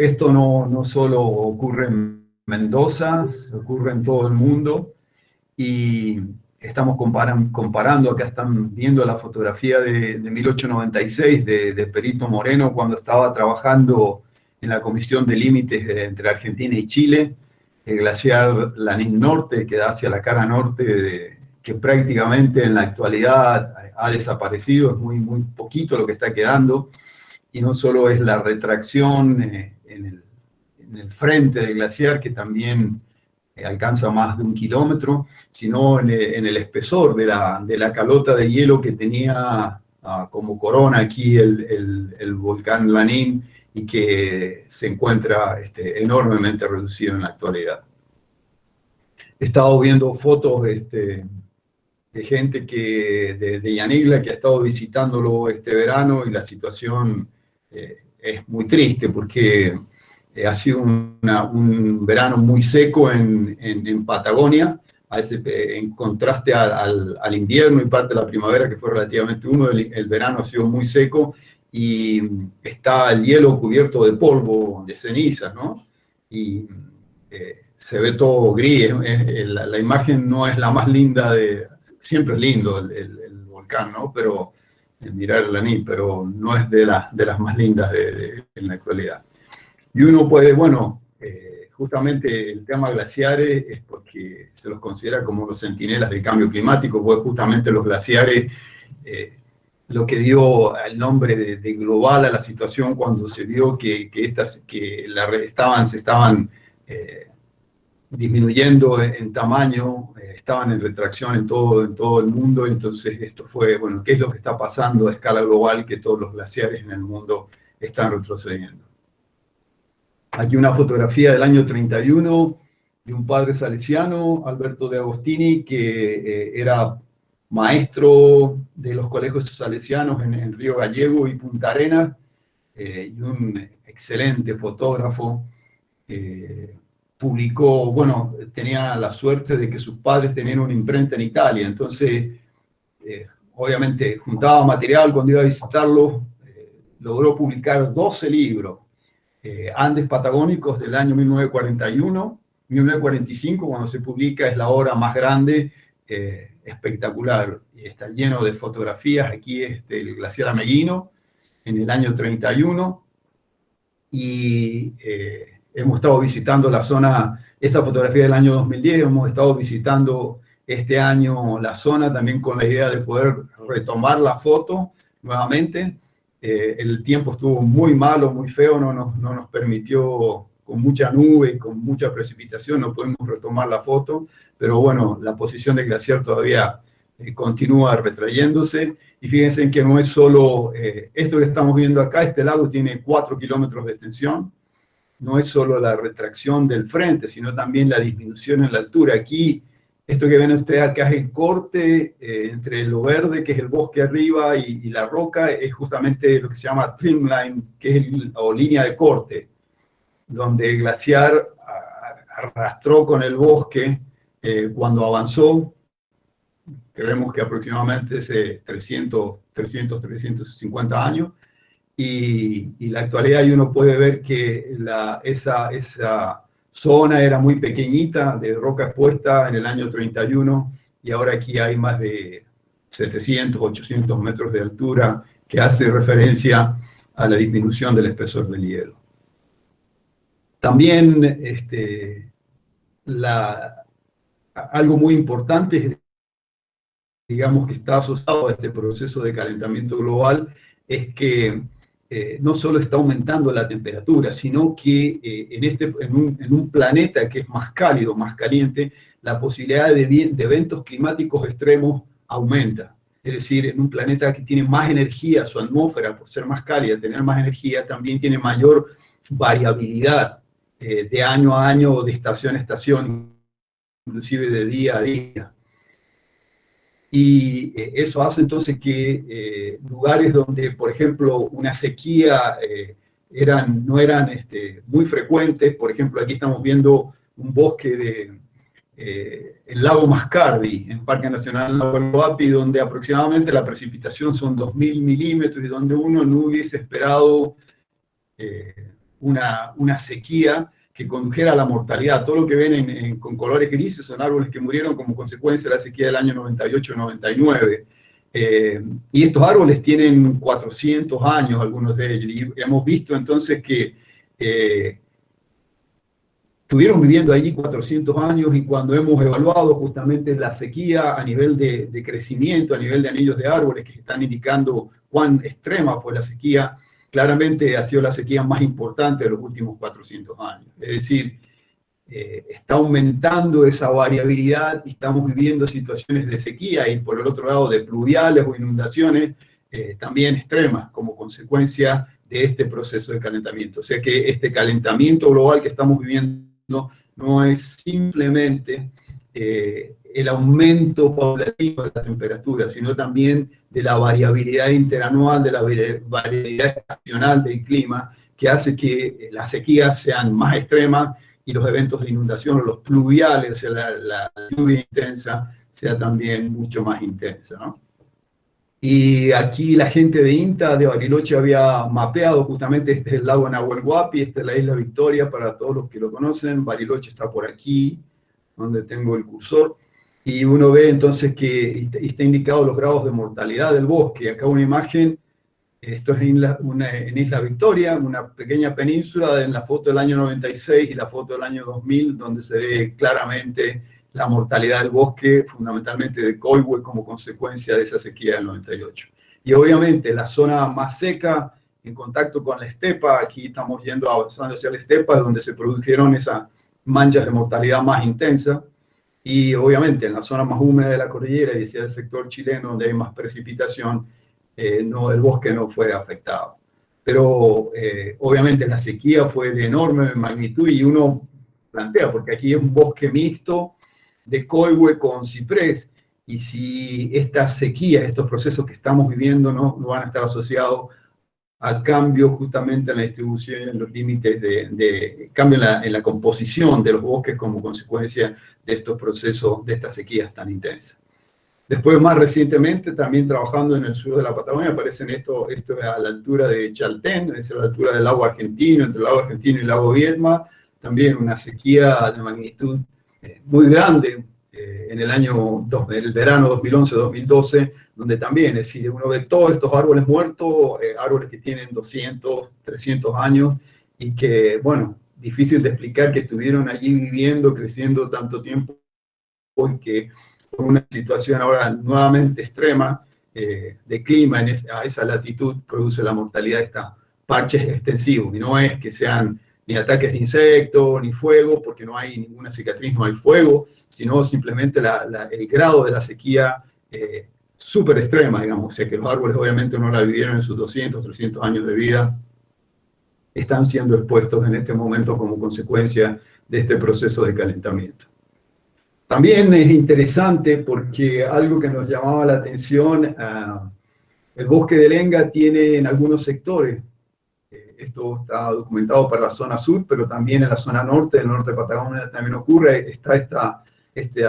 esto no solo ocurre en Mendoza, ocurre en todo el mundo, y estamos comparando, acá están viendo la fotografía de 1896 de Perito Moreno cuando estaba trabajando en la Comisión de Límites entre Argentina y Chile, el glaciar Lanín Norte, que da hacia la cara norte, que prácticamente en la actualidad ha desaparecido, es muy poquito lo que está quedando, y no solo es la retracción en el frente del glaciar, que también alcanza más de 1 kilómetro, sino en el espesor de la calota de hielo que tenía como corona aquí el volcán Lanín, y que se encuentra enormemente reducido en la actualidad. He estado viendo fotos de gente de Yanigla que ha estado visitándolo este verano, y la situación es muy triste porque ha sido un verano muy seco en Patagonia, en contraste al invierno y parte de la primavera, que fue relativamente húmedo. El verano ha sido muy seco y está el hielo cubierto de polvo, de cenizas, ¿no? Y se ve todo gris. La imagen no es la más linda siempre es lindo el volcán, ¿no? Pero mirar el Lanín, pero no es de las más lindas en la actualidad. Y uno puede, bueno, justamente el tema glaciares es porque se los considera como los centinelas del cambio climático, porque justamente los glaciares, lo que dio el nombre de global a la situación cuando se vio que se estaban disminuyendo en tamaño, estaban en retracción en todo el mundo. Entonces esto fue, bueno, ¿qué es lo que está pasando a escala global? Que todos los glaciares en el mundo están retrocediendo. Aquí una fotografía del año 31 de un padre salesiano, Alberto de Agostini, que era maestro de los colegios salesianos en Río Gallego y Punta Arenas, y un excelente fotógrafo. Publicó, bueno, tenía la suerte de que sus padres tenían una imprenta en Italia, entonces obviamente juntaba material cuando iba a visitarlo. Logró publicar 12 libros. Andes Patagónicos del año 1941, 1945, cuando se publica, es la obra más grande, espectacular, y está lleno de fotografías. Aquí el glaciar Ameghino, en el año 31, y hemos estado visitando la zona. Esta fotografía del año 2010, hemos estado visitando este año la zona también con la idea de poder retomar la foto nuevamente. El tiempo estuvo muy malo, muy feo, no nos permitió, con mucha nube y con mucha precipitación, no podemos retomar la foto, pero bueno, la posición del glaciar todavía continúa retrayéndose. Y fíjense en que no es solo esto que estamos viendo acá. Este lago tiene 4 kilómetros de extensión. No es solo la retracción del frente, sino también la disminución en la altura. Aquí, esto que ven ustedes acá es el corte entre lo verde, que es el bosque arriba, y la roca, es justamente lo que se llama trimline, que es o línea de corte, donde el glaciar arrastró con el bosque cuando avanzó. Creemos que aproximadamente hace 350 años, y la actualidad, y uno puede ver que esa zona era muy pequeñita, de roca expuesta en el año 31, y ahora aquí hay más de 700, 800 metros de altura, que hace referencia a la disminución del espesor del hielo. También algo muy importante, digamos, que está asociado a este proceso de calentamiento global, es que no solo está aumentando la temperatura, sino que en un planeta que es más cálido, más caliente, la posibilidad de eventos climáticos extremos aumenta. Es decir, en un planeta que tiene más energía, su atmósfera, por ser más cálida, tener más energía, también tiene mayor variabilidad de año a año, o de estación a estación, inclusive de día a día. Y eso hace entonces que lugares donde, por ejemplo, una sequía no eran muy frecuentes. Por ejemplo, aquí estamos viendo un bosque el lago Mascardi, en Parque Nacional Lago Guapi, donde aproximadamente la precipitación son 2000 milímetros, y donde uno no hubiese esperado una sequía que condujera a la mortalidad. Todo lo que ven con colores grises son árboles que murieron como consecuencia de la sequía del año 98-99. Y estos árboles tienen 400 años, algunos de ellos, y hemos visto entonces que estuvieron viviendo allí 400 años, y cuando hemos evaluado justamente la sequía a nivel de crecimiento, a nivel de anillos de árboles que están indicando cuán extrema fue la sequía, claramente ha sido la sequía más importante de los últimos 400 años. Es decir, está aumentando esa variabilidad y estamos viviendo situaciones de sequía y por el otro lado de pluviales o inundaciones también extremas como consecuencia de este proceso de calentamiento. O sea que este calentamiento global que estamos viviendo no es simplemente el aumento paulatino de la temperatura, sino también de la variabilidad interanual, de la variabilidad estacional del clima, que hace que las sequías sean más extremas y los eventos de inundación o los pluviales, o sea, la lluvia intensa, sea también mucho más intensa, ¿no? Y aquí la gente de INTA, de Bariloche, había mapeado justamente, este es el lago Nahuel Huapi, esta es la isla Victoria, para todos los que lo conocen. Bariloche está por aquí, donde tengo el cursor, y uno ve entonces que está indicado los grados de mortalidad del bosque. Acá una imagen, esto es en Isla Victoria, una pequeña península, en la foto del año 96 y la foto del año 2000, donde se ve claramente la mortalidad del bosque, fundamentalmente de coihue, como consecuencia de esa sequía del 98. Y obviamente la zona más seca, en contacto con la estepa, aquí estamos avanzando hacia la estepa, es donde se produjeron esas manchas de mortalidad más intensas, y obviamente en la zona más húmeda de la cordillera y hacia el sector chileno, donde hay más precipitación, el bosque no fue afectado. Pero obviamente la sequía fue de enorme magnitud, y uno plantea, porque aquí es un bosque mixto de coihue con ciprés, y si estas sequías, estos procesos que estamos viviendo no van a estar asociados a cambio justamente en la distribución, en los límites de cambio en la composición de los bosques como consecuencia de estos procesos, de estas sequías tan intensas. Después, más recientemente, también trabajando en el sur de la Patagonia, aparecen esto es a la altura de Chaltén, es a la altura del lago argentino, entre el lago argentino y el lago Viedma, también una sequía de magnitud muy grande en el verano 2011-2012, donde también, es decir, uno ve todos estos árboles muertos, árboles que tienen 200, 300 años, y que, bueno, difícil de explicar que estuvieron allí viviendo, creciendo tanto tiempo, y que por una situación ahora nuevamente extrema de clima a esa latitud produce la mortalidad de estos parches extensivos. Y no es que sean ni ataques de insectos, ni fuego, porque no hay ninguna cicatriz, no hay fuego, sino simplemente el grado de la sequía súper extrema, digamos. O sea que los árboles obviamente no la vivieron en sus 200, 300 años de vida, están siendo expuestos en este momento como consecuencia de este proceso de calentamiento. También es interesante porque algo que nos llamaba la atención, el bosque de Lenga tiene en algunos sectores, esto está documentado para la zona sur, pero también en la zona norte, del norte de Patagonia también ocurre, está este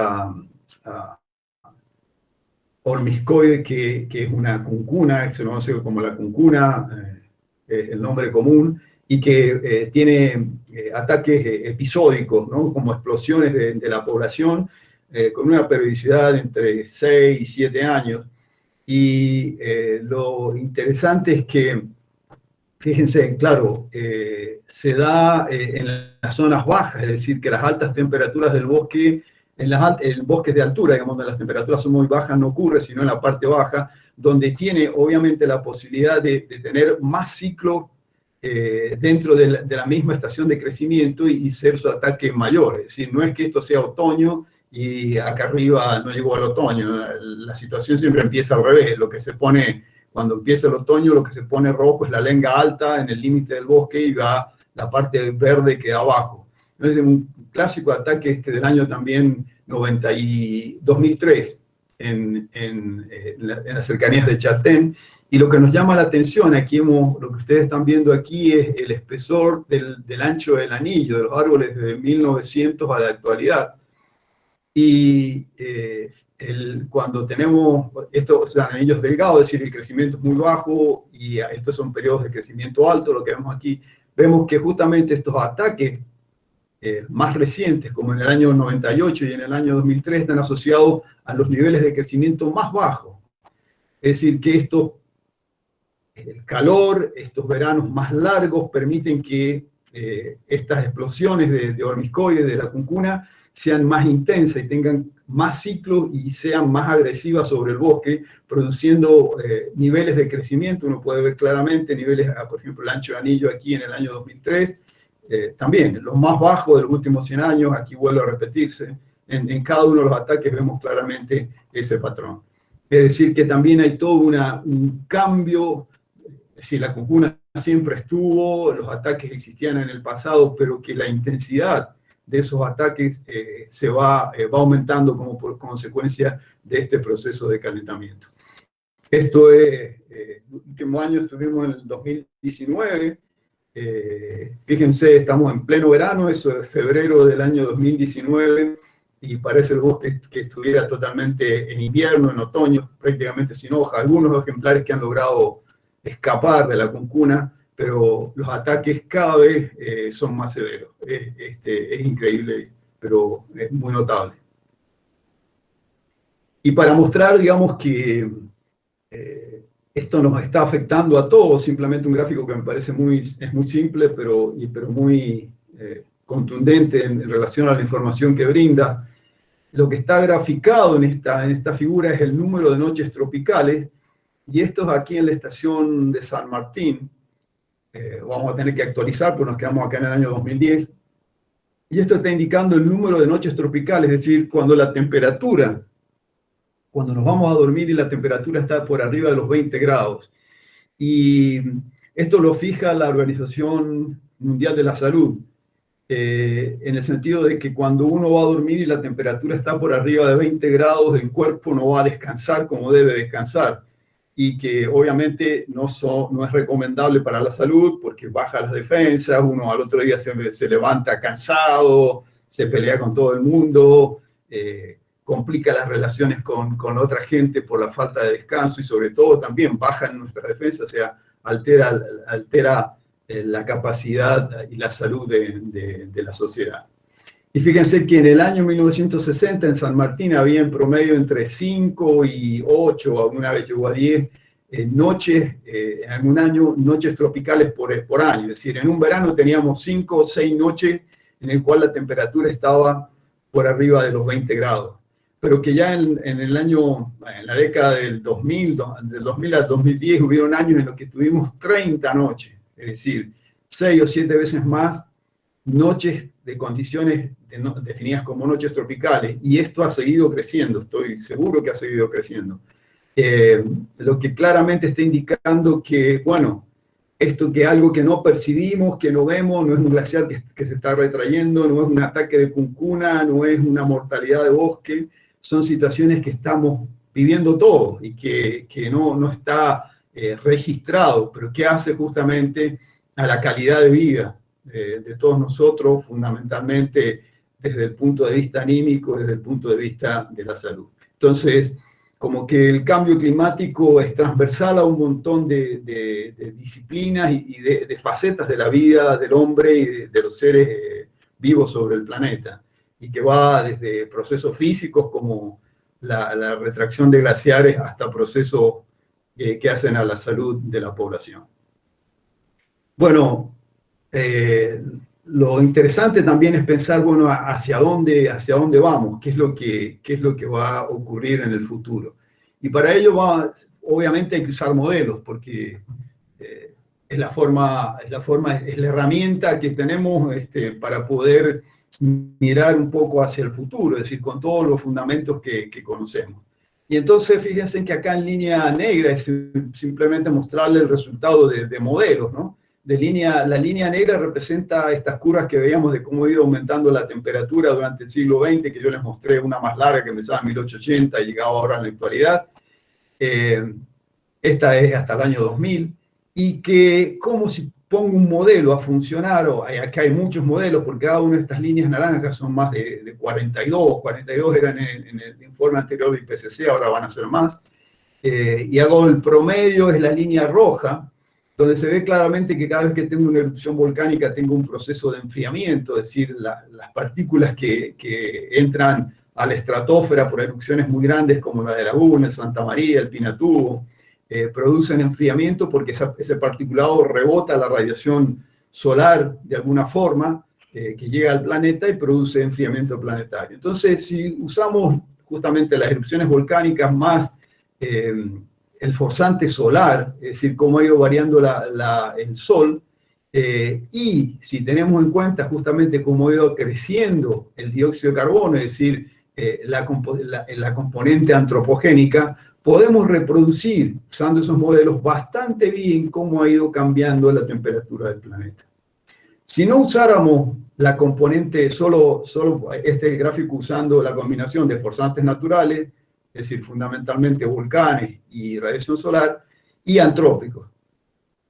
hormiscoide que es una cuncuna, que se conoce como la cuncuna, el nombre común, y que tiene ataques episódicos, ¿no? Como explosiones de la población, con una periodicidad entre 6 y 7 años. Y lo interesante es que, fíjense, claro, se da en las zonas bajas, es decir, que las altas temperaturas del bosque, en bosques de altura, digamos, donde las temperaturas son muy bajas, no ocurre, sino en la parte baja, donde tiene obviamente la posibilidad de tener más ciclos dentro de la misma estación de crecimiento y ser su ataque mayor. Es decir, no es que esto sea otoño y acá arriba no llegó al otoño. La situación siempre empieza al revés. Lo que se pone, cuando empieza el otoño, lo que se pone rojo es la lenga alta en el límite del bosque y va la parte verde queda abajo. Es un clásico ataque del año también 2003 en las cercanías de Chaltén. Y lo que nos llama la atención, aquí lo que ustedes están viendo aquí es el espesor del ancho del anillo de los árboles desde 1900 a la actualidad. Y cuando tenemos estos anillos delgados, es decir, el crecimiento es muy bajo y estos son periodos de crecimiento alto, lo que vemos aquí, vemos que justamente estos ataques más recientes, como en el año 98 y en el año 2003, están asociados a los niveles de crecimiento más bajos. Es decir, que el calor, estos veranos más largos permiten que estas explosiones de hormiscoides, de la cuncuna, sean más intensas y tengan más ciclos y sean más agresivas sobre el bosque, produciendo niveles de crecimiento. Uno puede ver claramente niveles, por ejemplo, el ancho de anillo aquí en el año 2003, también los más bajos de los últimos 100 años, aquí vuelve a repetirse. En cada uno de los ataques vemos claramente ese patrón. Es decir, que también hay todo un cambio. Es decir, la cuncuna siempre estuvo, los ataques existían en el pasado, pero que la intensidad de esos ataques se va aumentando como por consecuencia de este proceso de calentamiento. Esto es, el último año estuvimos en el 2019, fíjense, estamos en pleno verano, eso es febrero del año 2019, y parece el bosque que estuviera totalmente en invierno, en otoño, prácticamente sin hoja. Algunos ejemplares que han logrado escapar de la cuncuna, pero los ataques cada vez son más severos. Es increíble, pero es muy notable. Y para mostrar, digamos, que esto nos está afectando a todos, simplemente un gráfico que me parece es muy simple, pero muy contundente en relación a la información que brinda. Lo que está graficado en esta figura es el número de noches tropicales, y esto es aquí en la estación de San Martín. Vamos a tener que actualizar, porque nos quedamos acá en el año 2010. Y esto está indicando el número de noches tropicales, es decir, cuando nos vamos a dormir y la temperatura está por arriba de los 20 grados. Y esto lo fija la Organización Mundial de la Salud, en el sentido de que cuando uno va a dormir y la temperatura está por arriba de 20 grados, el cuerpo no va a descansar como debe descansar, y que obviamente no es recomendable para la salud porque baja las defensas, uno al otro día se levanta cansado, se pelea con todo el mundo, complica las relaciones con otra gente por la falta de descanso, y sobre todo también baja nuestra defensa, o sea, altera la capacidad y la salud de la sociedad. Y fíjense que en el año 1960 en San Martín había en promedio entre 5 y 8, alguna vez llegó a 10 noches, en un año, noches tropicales por año. Es decir, en un verano teníamos 5 o 6 noches en el cual la temperatura estaba por arriba de los 20 grados. Pero que ya en la década del 2000 al 2010, hubieron años en los que tuvimos 30 noches. Es decir, 6 o 7 veces más noches de condiciones definidas como noches tropicales, y esto ha seguido creciendo, estoy seguro que ha seguido creciendo. Lo que claramente está indicando que, bueno, esto que algo que no percibimos, que no vemos, no es un glaciar que se está retrayendo, no es un ataque de cuncuna, no es una mortalidad de bosque, son situaciones que estamos viviendo todos y que no está registrado, pero que hace justamente a la calidad de vida de todos nosotros, fundamentalmente desde el punto de vista anímico, desde el punto de vista de la salud. Entonces, como que el cambio climático es transversal a un montón de disciplinas y de facetas de la vida del hombre y de los seres vivos sobre el planeta, y que va desde procesos físicos como la retracción de glaciares hasta procesos que hacen a la salud de la población. Bueno, lo interesante también es pensar, bueno, hacia dónde vamos, qué es lo que va a ocurrir en el futuro. Y para ello obviamente hay que usar modelos, porque es la herramienta que tenemos para poder mirar un poco hacia el futuro, es decir, con todos los fundamentos que conocemos. Y entonces fíjense que acá en línea negra es simplemente mostrarle el resultado de modelos, ¿no? La línea negra representa estas curvas que veíamos de cómo ha ido aumentando la temperatura durante el siglo XX, que yo les mostré una más larga que empezaba en 1880 y llegaba ahora en la actualidad. Esta es hasta el año 2000, y que como si pongo un modelo a funcionar, acá hay muchos modelos, porque cada una de estas líneas naranjas son más de 42 eran en el informe anterior del IPCC, ahora van a ser más, y hago el promedio, es la línea roja, donde se ve claramente que cada vez que tengo una erupción volcánica tengo un proceso de enfriamiento, es decir, las partículas que entran a la estratosfera por erupciones muy grandes como la de Laguna, el Santa María, el Pinatubo, producen enfriamiento porque ese particulado rebota la radiación solar de alguna forma, que llega al planeta y produce enfriamiento planetario. Entonces, si usamos justamente las erupciones volcánicas más el forzante solar, es decir, cómo ha ido variando el Sol, y si tenemos en cuenta justamente cómo ha ido creciendo el dióxido de carbono, es decir, la componente antropogénica, podemos reproducir, usando esos modelos, bastante bien cómo ha ido cambiando la temperatura del planeta. Si no usáramos la componente, solo este gráfico usando la combinación de forzantes naturales, es decir, fundamentalmente volcanes y radiación solar, y antrópicos.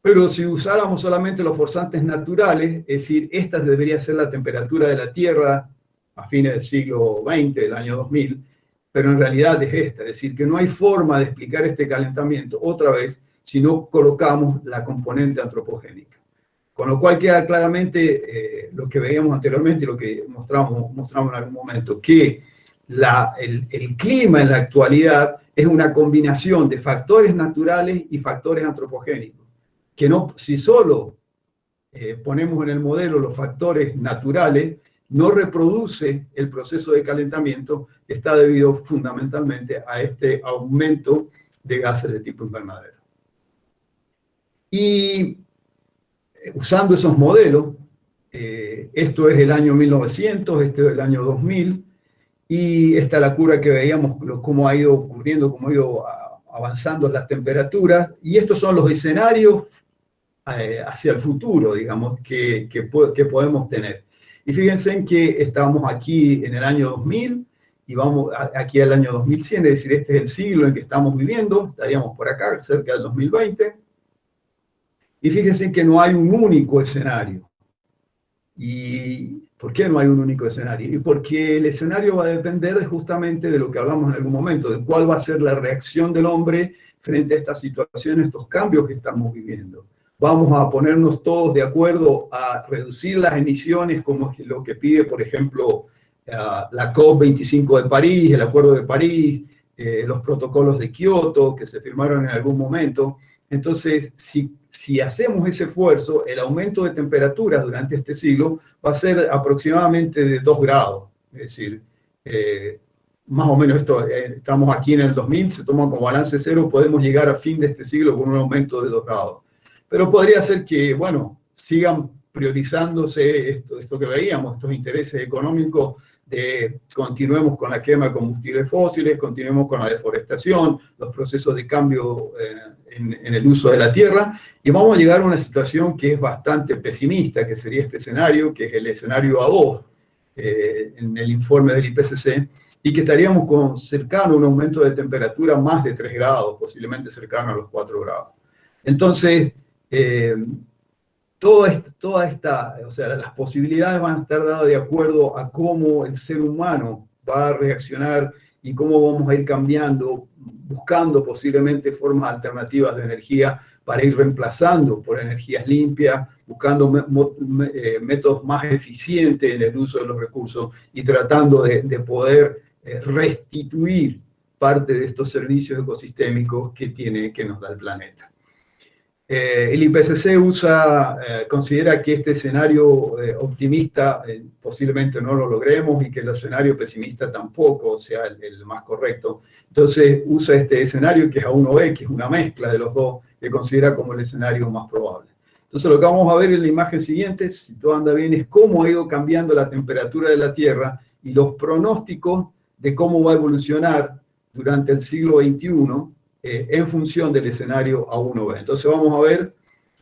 Pero si usáramos solamente los forzantes naturales, es decir, esta debería ser la temperatura de la Tierra a fines del siglo XX, del año 2000, pero en realidad es esta, es decir, que no hay forma de explicar este calentamiento otra vez si no colocamos la componente antropogénica. Con lo cual queda claramente lo que veíamos anteriormente y lo que mostramos en algún momento, que el clima en la actualidad es una combinación de factores naturales y factores antropogénicos, que no, si solo ponemos en el modelo los factores naturales, no reproduce el proceso de calentamiento que está debido fundamentalmente a este aumento de gases de tipo invernadero. Y usando esos modelos, esto es el año 1900, este es el año 2000, y esta es la curva que veíamos, cómo ha ido ocurriendo, cómo ha ido avanzando las temperaturas, y estos son los escenarios hacia el futuro, digamos, que podemos tener. Y fíjense en que estamos aquí en el año 2000, y vamos aquí al año 2100, es decir, este es el siglo en que estamos viviendo, estaríamos por acá, cerca del 2020, y fíjense que no hay un único escenario. ¿Y por qué no hay un único escenario? Y porque el escenario va a depender justamente de lo que hablamos en algún momento, de cuál va a ser la reacción del hombre frente a esta situación, estos cambios que estamos viviendo. Vamos a ponernos todos de acuerdo a reducir las emisiones, como lo que pide, por ejemplo, la COP25 de París, el Acuerdo de París, los protocolos de Kioto que se firmaron en algún momento. Entonces, si hacemos ese esfuerzo, el aumento de temperaturas durante este siglo va a ser aproximadamente de 2 grados. Es decir, más o menos estamos aquí en el 2000, se toma como balance cero, podemos llegar a fin de este siglo con un aumento de 2 grados. Pero podría ser que, bueno, sigan priorizándose esto que veíamos, estos intereses económicos, continuemos con la quema de combustibles fósiles, continuemos con la deforestación, los procesos de cambio en el uso de la tierra, y vamos a llegar a una situación que es bastante pesimista, que sería este escenario, que es el escenario A2, en el informe del IPCC, y que estaríamos cercano a un aumento de temperatura más de 3 grados, posiblemente cercano a los 4 grados. Entonces, o sea, las posibilidades van a estar dadas de acuerdo a cómo el ser humano va a reaccionar y cómo vamos a ir cambiando, buscando posiblemente formas alternativas de energía para ir reemplazando por energías limpias, buscando métodos más eficientes en el uso de los recursos y tratando de poder restituir parte de estos servicios ecosistémicos que nos da el planeta. El IPCC considera que este escenario optimista posiblemente no lo logremos y que el escenario pesimista tampoco sea el más correcto. Entonces usa este escenario que es A1B, que es una mezcla de los dos, que considera como el escenario más probable. Entonces lo que vamos a ver en la imagen siguiente, si todo anda bien, es cómo ha ido cambiando la temperatura de la Tierra y los pronósticos de cómo va a evolucionar durante el siglo XXI, en función del escenario A1B. Entonces vamos a ver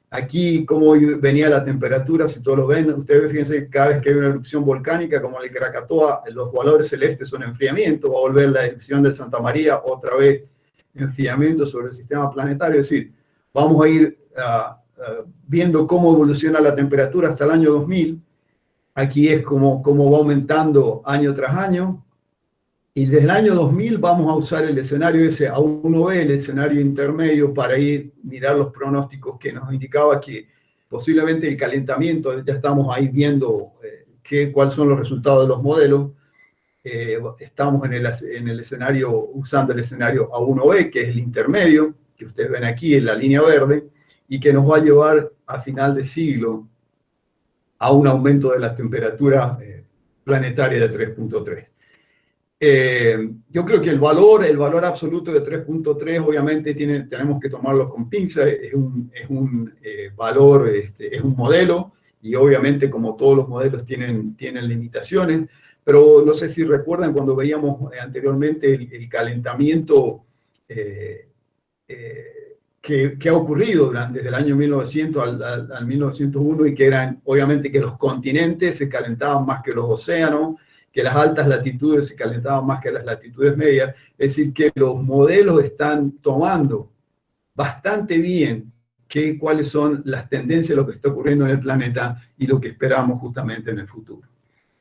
aquí cómo venía la temperatura, si todos lo ven, ustedes fíjense que cada vez que hay una erupción volcánica, como el Krakatoa, los valores celestes son enfriamiento, va a volver la erupción del Santa María, otra vez enfriamiento sobre el sistema planetario, es decir, vamos a ir viendo cómo evoluciona la temperatura hasta el año 2000, aquí es cómo va aumentando año tras año, Y desde el año 2000 vamos a usar el escenario ese A1B, el escenario intermedio, para ir mirar los pronósticos que nos indicaba que posiblemente el calentamiento, ya estamos ahí viendo cuáles son los resultados de los modelos. Estamos en el escenario, usando el escenario A1B, que es el intermedio, que ustedes ven aquí en la línea verde, y que nos va a llevar a final de siglo a un aumento de la temperatura planetaria de 3.3. Yo creo que el valor absoluto de 3.3 obviamente tenemos que tomarlo con pinza, es un valor, es un modelo, y obviamente como todos los modelos tienen limitaciones, pero no sé si recuerdan cuando veíamos anteriormente el calentamiento que ha ocurrido desde el año 1900 al 1901, y que eran obviamente que los continentes se calentaban más que los océanos, que las altas latitudes se calentaban más que las latitudes medias. Es decir, que los modelos están tomando bastante bien cuáles son las tendencias de lo que está ocurriendo en el planeta y lo que esperamos justamente en el futuro.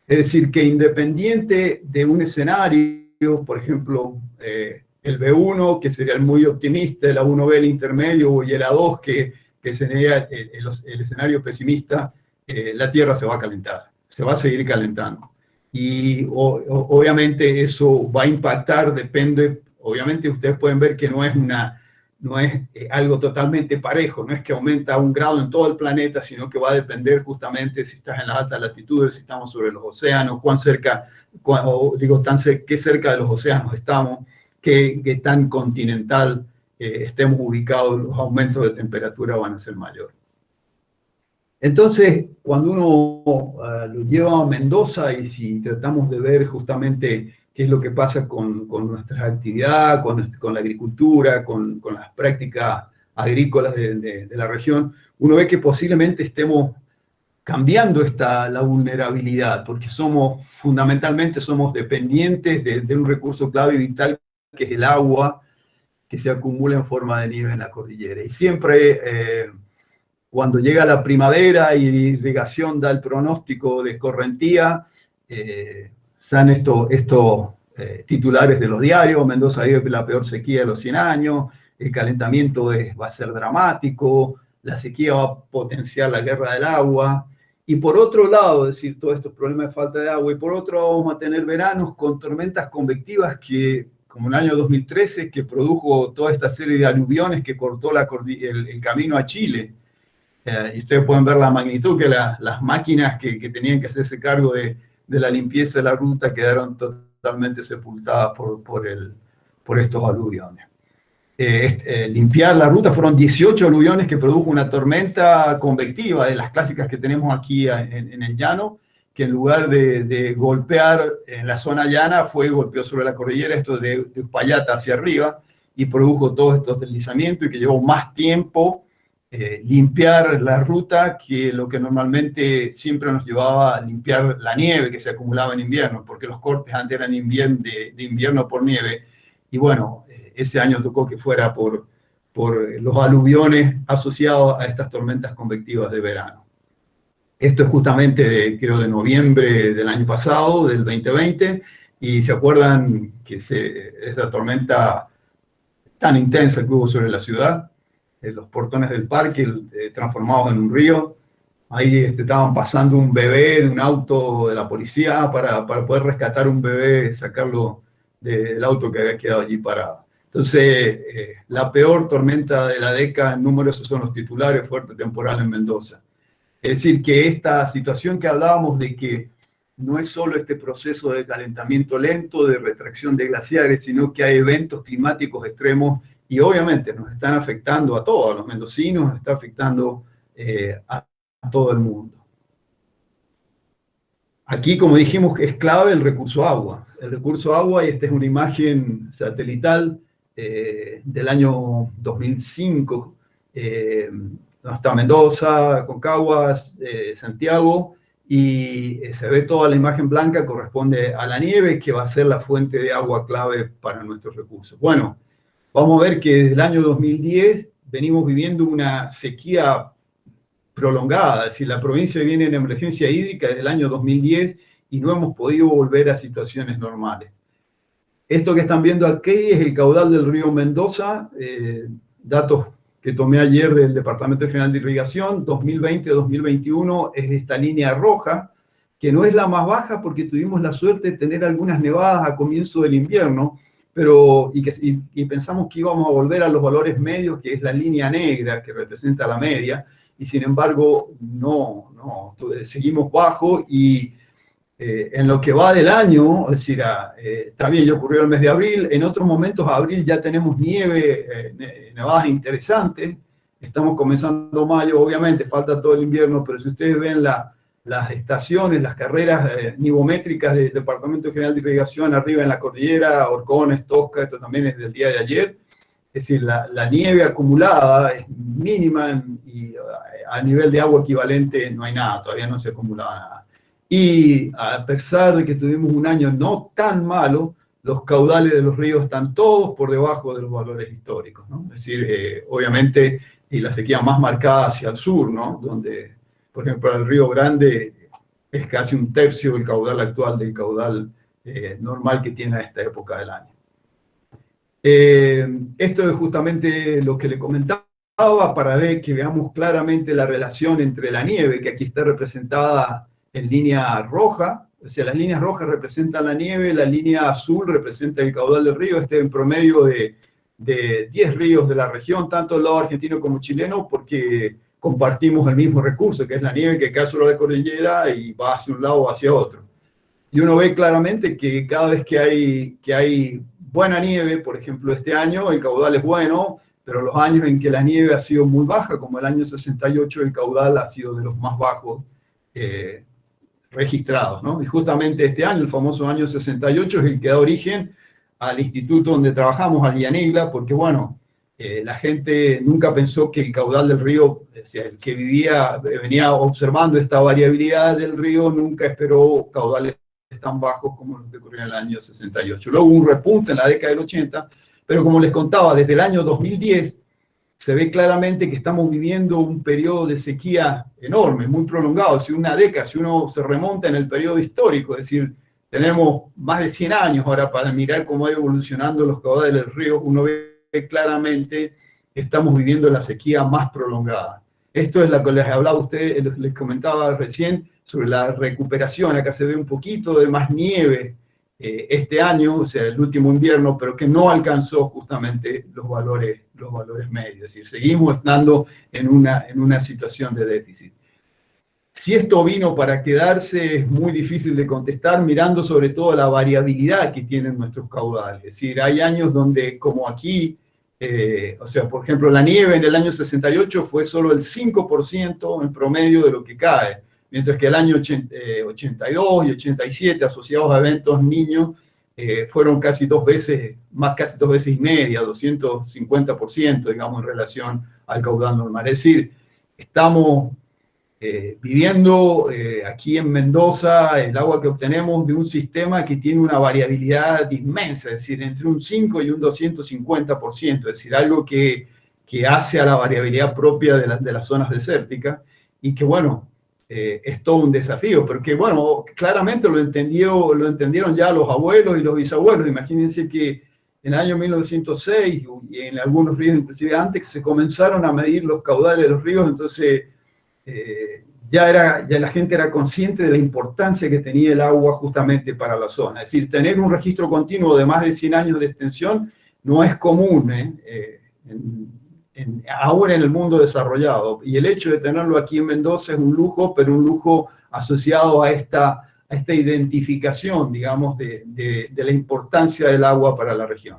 Es decir, que independiente de un escenario, por ejemplo, el B1, que sería el muy optimista, el A1B, el intermedio, y el A2, que sería el escenario pesimista, la Tierra se va a calentar, se va a seguir calentando. Y obviamente eso va a impactar, depende, obviamente ustedes pueden ver que no es algo totalmente parejo, no es que aumenta 1 grado en todo el planeta, sino que va a depender justamente si estás en las altas latitudes, si estamos sobre los océanos, qué cerca de los océanos estamos, qué tan continental estemos ubicados, los aumentos de temperatura van a ser mayores. Entonces, cuando uno lo lleva a Mendoza, y si tratamos de ver justamente qué es lo que pasa con nuestra actividad, con la agricultura, con las prácticas agrícolas de la región, uno ve que posiblemente estemos cambiando la vulnerabilidad, porque fundamentalmente somos dependientes de un recurso clave y vital, que es el agua, que se acumula en forma de nieve en la cordillera. Y siempre, cuando llega la primavera y la irrigación da el pronóstico de escorrentía, están estos titulares de los diarios: Mendoza vive la peor sequía de los 100 años, el calentamiento va a ser dramático, la sequía va a potenciar la guerra del agua. Y por otro lado, es decir, todos estos problemas de falta de agua, y por otro lado vamos a tener veranos con tormentas convectivas, como en el año 2013, que produjo toda esta serie de aluviones que cortó el camino a Chile. Y ustedes pueden ver la magnitud, que las máquinas que tenían que hacerse cargo de la limpieza de la ruta quedaron totalmente sepultadas por estos aluviones. Limpiar la ruta fueron 18 aluviones que produjo una tormenta convectiva, de las clásicas que tenemos aquí en el llano, que en lugar de golpear en la zona llana, golpeó sobre la cordillera, esto de Uspallata hacia arriba, y produjo todos estos deslizamientos, y que llevó más tiempo limpiar la ruta que lo que normalmente siempre nos llevaba a limpiar la nieve que se acumulaba en invierno, porque los cortes antes eran de invierno por nieve. Y bueno, ese año tocó que fuera por los aluviones asociados a estas tormentas convectivas de verano. Esto es justamente creo de noviembre del año pasado, del 2020, y se acuerdan que esa tormenta tan intensa que hubo sobre la ciudad, los portones del parque transformados en un río. Ahí estaban pasando un bebé de un auto de la policía para poder rescatar un bebé, sacarlo del auto que había quedado allí parado. Entonces, la peor tormenta de la década en números, esos son los titulares: fuerte temporal en Mendoza. Es decir, que esta situación que hablábamos de que no es solo este proceso de calentamiento lento, de retracción de glaciares, sino que hay eventos climáticos extremos, y obviamente nos están afectando a todos, a los mendocinos, nos está afectando a todo el mundo. Aquí, como dijimos, es clave el recurso agua. El recurso agua, y esta es una imagen satelital del año 2005, está Mendoza, Aconcagua, Santiago, y se ve toda la imagen blanca, corresponde a la nieve, que va a ser la fuente de agua clave para nuestros recursos. Bueno, vamos a ver que desde el año 2010 venimos viviendo una sequía prolongada, es decir, la provincia viene en emergencia hídrica desde el año 2010 y no hemos podido volver a situaciones normales. Esto que están viendo aquí es el caudal del río Mendoza, datos que tomé ayer del Departamento General de Irrigación, 2020-2021 es esta línea roja, que no es la más baja porque tuvimos la suerte de tener algunas nevadas a comienzo del invierno, pero, y pensamos que íbamos a volver a los valores medios, que es la línea negra que representa la media, y sin embargo no, seguimos bajo y en lo que va del año, es decir, está bien, ya ocurrió el mes de abril, en otros momentos de abril ya tenemos nieve, nevadas interesantes, estamos comenzando mayo, obviamente falta todo el invierno, pero si ustedes ven las estaciones, las carreras nivométricas del Departamento General de Irrigación arriba en la cordillera, Horcones, Tosca, esto también es del día de ayer, es decir, la nieve acumulada es mínima y a nivel de agua equivalente no hay nada, todavía no se acumulaba nada. Y a pesar de que tuvimos un año no tan malo, los caudales de los ríos están todos por debajo de los valores históricos, ¿no? Es decir, obviamente, y la sequía más marcada hacia el sur, ¿no? Donde, por ejemplo, el Río Grande es casi un tercio del caudal actual del caudal normal que tiene a esta época del año. Esto es justamente lo que le comentaba para que veamos claramente la relación entre la nieve, que aquí está representada en línea roja, o sea, las líneas rojas representan la nieve, la línea azul representa el caudal del río, en promedio de 10 ríos de la región, tanto del lado argentino como chileno, porque compartimos el mismo recurso, que es la nieve que cae sobre la cordillera y va hacia un lado o hacia otro. Y uno ve claramente que cada vez que hay buena nieve, por ejemplo, este año el caudal es bueno, pero los años en que la nieve ha sido muy baja, como el año 68, el caudal ha sido de los más bajos registrados, ¿no? Y justamente este año, el famoso año 68, es el que da origen al instituto donde trabajamos, al IANIGLA, porque bueno, la gente nunca pensó que el caudal del río, o sea, el que venía observando esta variabilidad del río, nunca esperó caudales tan bajos como los que ocurrieron en el año 68. Luego hubo un repunte en la década del 80, pero como les contaba, desde el año 2010 se ve claramente que estamos viviendo un periodo de sequía enorme, muy prolongado, es decir, una década, si uno se remonta en el periodo histórico, es decir, tenemos más de 100 años ahora para mirar cómo va evolucionando los caudales del río, uno ve claramente que estamos viviendo la sequía más prolongada. Esto es lo que les hablaba a ustedes, les comentaba recién sobre la recuperación. Acá se ve un poquito de más nieve este año, o sea, el último invierno, pero que no alcanzó justamente los valores medios. Es decir, seguimos estando en una situación de déficit. Si esto vino para quedarse es muy difícil de contestar, mirando sobre todo la variabilidad que tienen nuestros caudales. Es decir, hay años donde, como aquí, o sea, por ejemplo, la nieve en el año 68 fue solo el 5% en promedio de lo que cae, mientras que el año 82 y 87, asociados a eventos niños, fueron casi dos veces y media, 250%, digamos, en relación al caudal normal. Es decir, estamos viviendo aquí en Mendoza el agua que obtenemos de un sistema que tiene una variabilidad inmensa, es decir, entre un 5 y un 250%, es decir, algo que hace a la variabilidad propia de las zonas desérticas y que, bueno, es todo un desafío, porque, bueno, claramente lo entendieron ya los abuelos y los bisabuelos. Imagínense que en el año 1906 y en algunos ríos, inclusive antes, se comenzaron a medir los caudales de los ríos, entonces ya la gente era consciente de la importancia que tenía el agua justamente para la zona. Es decir, tener un registro continuo de más de 100 años de extensión no es común, ahora en el mundo desarrollado. Y el hecho de tenerlo aquí en Mendoza es un lujo, pero un lujo asociado a esta identificación, digamos, de la importancia del agua para la región.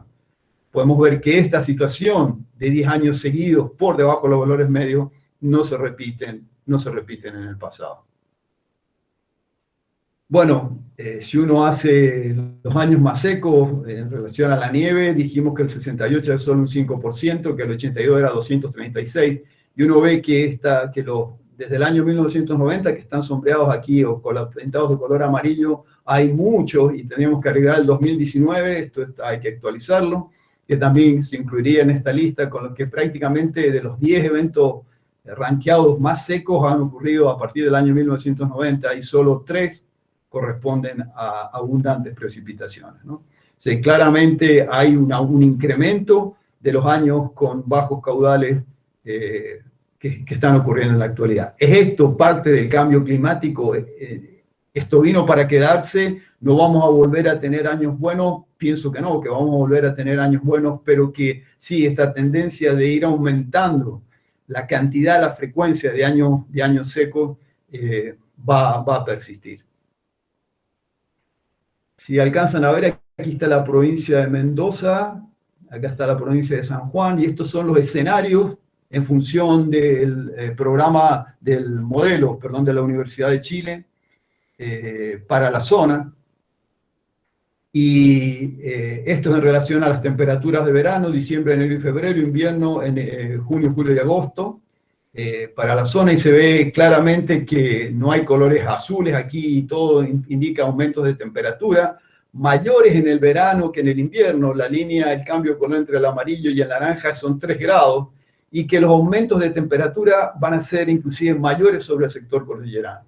Podemos ver que esta situación de 10 años seguidos por debajo de los valores medios no se repiten en el pasado. Bueno, si uno hace los años más secos en relación a la nieve, dijimos que el 68 era solo un 5%, que el 82 era 236, y uno ve que desde el año 1990, que están sombreados aquí o pintados de color amarillo, hay muchos, y tenemos que arribar al 2019, esto hay que actualizarlo, que también se incluiría en esta lista, con lo que prácticamente de los 10 eventos rankeados más secos han ocurrido a partir del año 1990 y solo 3 corresponden a abundantes precipitaciones, ¿no? sea, claramente hay un incremento de los años con bajos caudales que están ocurriendo en la actualidad. ¿Es esto parte del cambio climático? ¿Esto vino para quedarse? ¿No vamos a volver a tener años buenos? Pienso que no, que vamos a volver a tener años buenos, pero que sí, esta tendencia de ir aumentando la cantidad, la frecuencia de años secos va a persistir. Si alcanzan a ver, aquí está la provincia de Mendoza, acá está la provincia de San Juan, y estos son los escenarios en función del programa, del modelo, perdón, de la Universidad de Chile para la zona. Y esto es en relación a las temperaturas de verano, diciembre, enero y febrero, invierno, en junio, julio y agosto, para la zona, y se ve claramente que no hay colores azules aquí, todo indica aumentos de temperatura, mayores en el verano que en el invierno. La línea, el cambio de color entre el amarillo y el naranja son 3 grados, y que los aumentos de temperatura van a ser inclusive mayores sobre el sector cordillerano.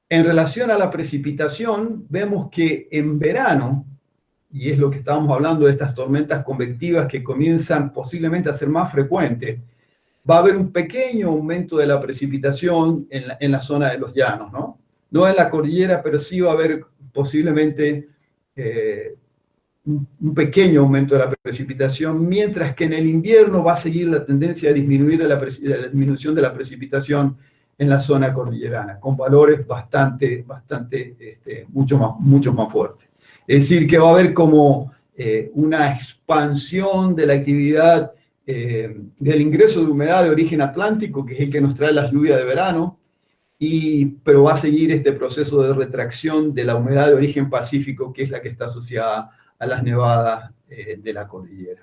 En relación a la precipitación, vemos que en verano, y es lo que estábamos hablando de estas tormentas convectivas que comienzan posiblemente a ser más frecuentes, va a haber un pequeño aumento de la precipitación en la zona de los llanos, ¿no? No en la cordillera, pero sí va a haber posiblemente un pequeño aumento de la precipitación, mientras que en el invierno va a seguir la tendencia a disminuir la disminución de la precipitación en la zona cordillerana, con valores mucho más fuertes. Es decir, que va a haber como una expansión de la actividad del ingreso de humedad de origen atlántico, que es el que nos trae las lluvias de verano, pero va a seguir este proceso de retracción de la humedad de origen pacífico, que es la que está asociada a las nevadas de la cordillera.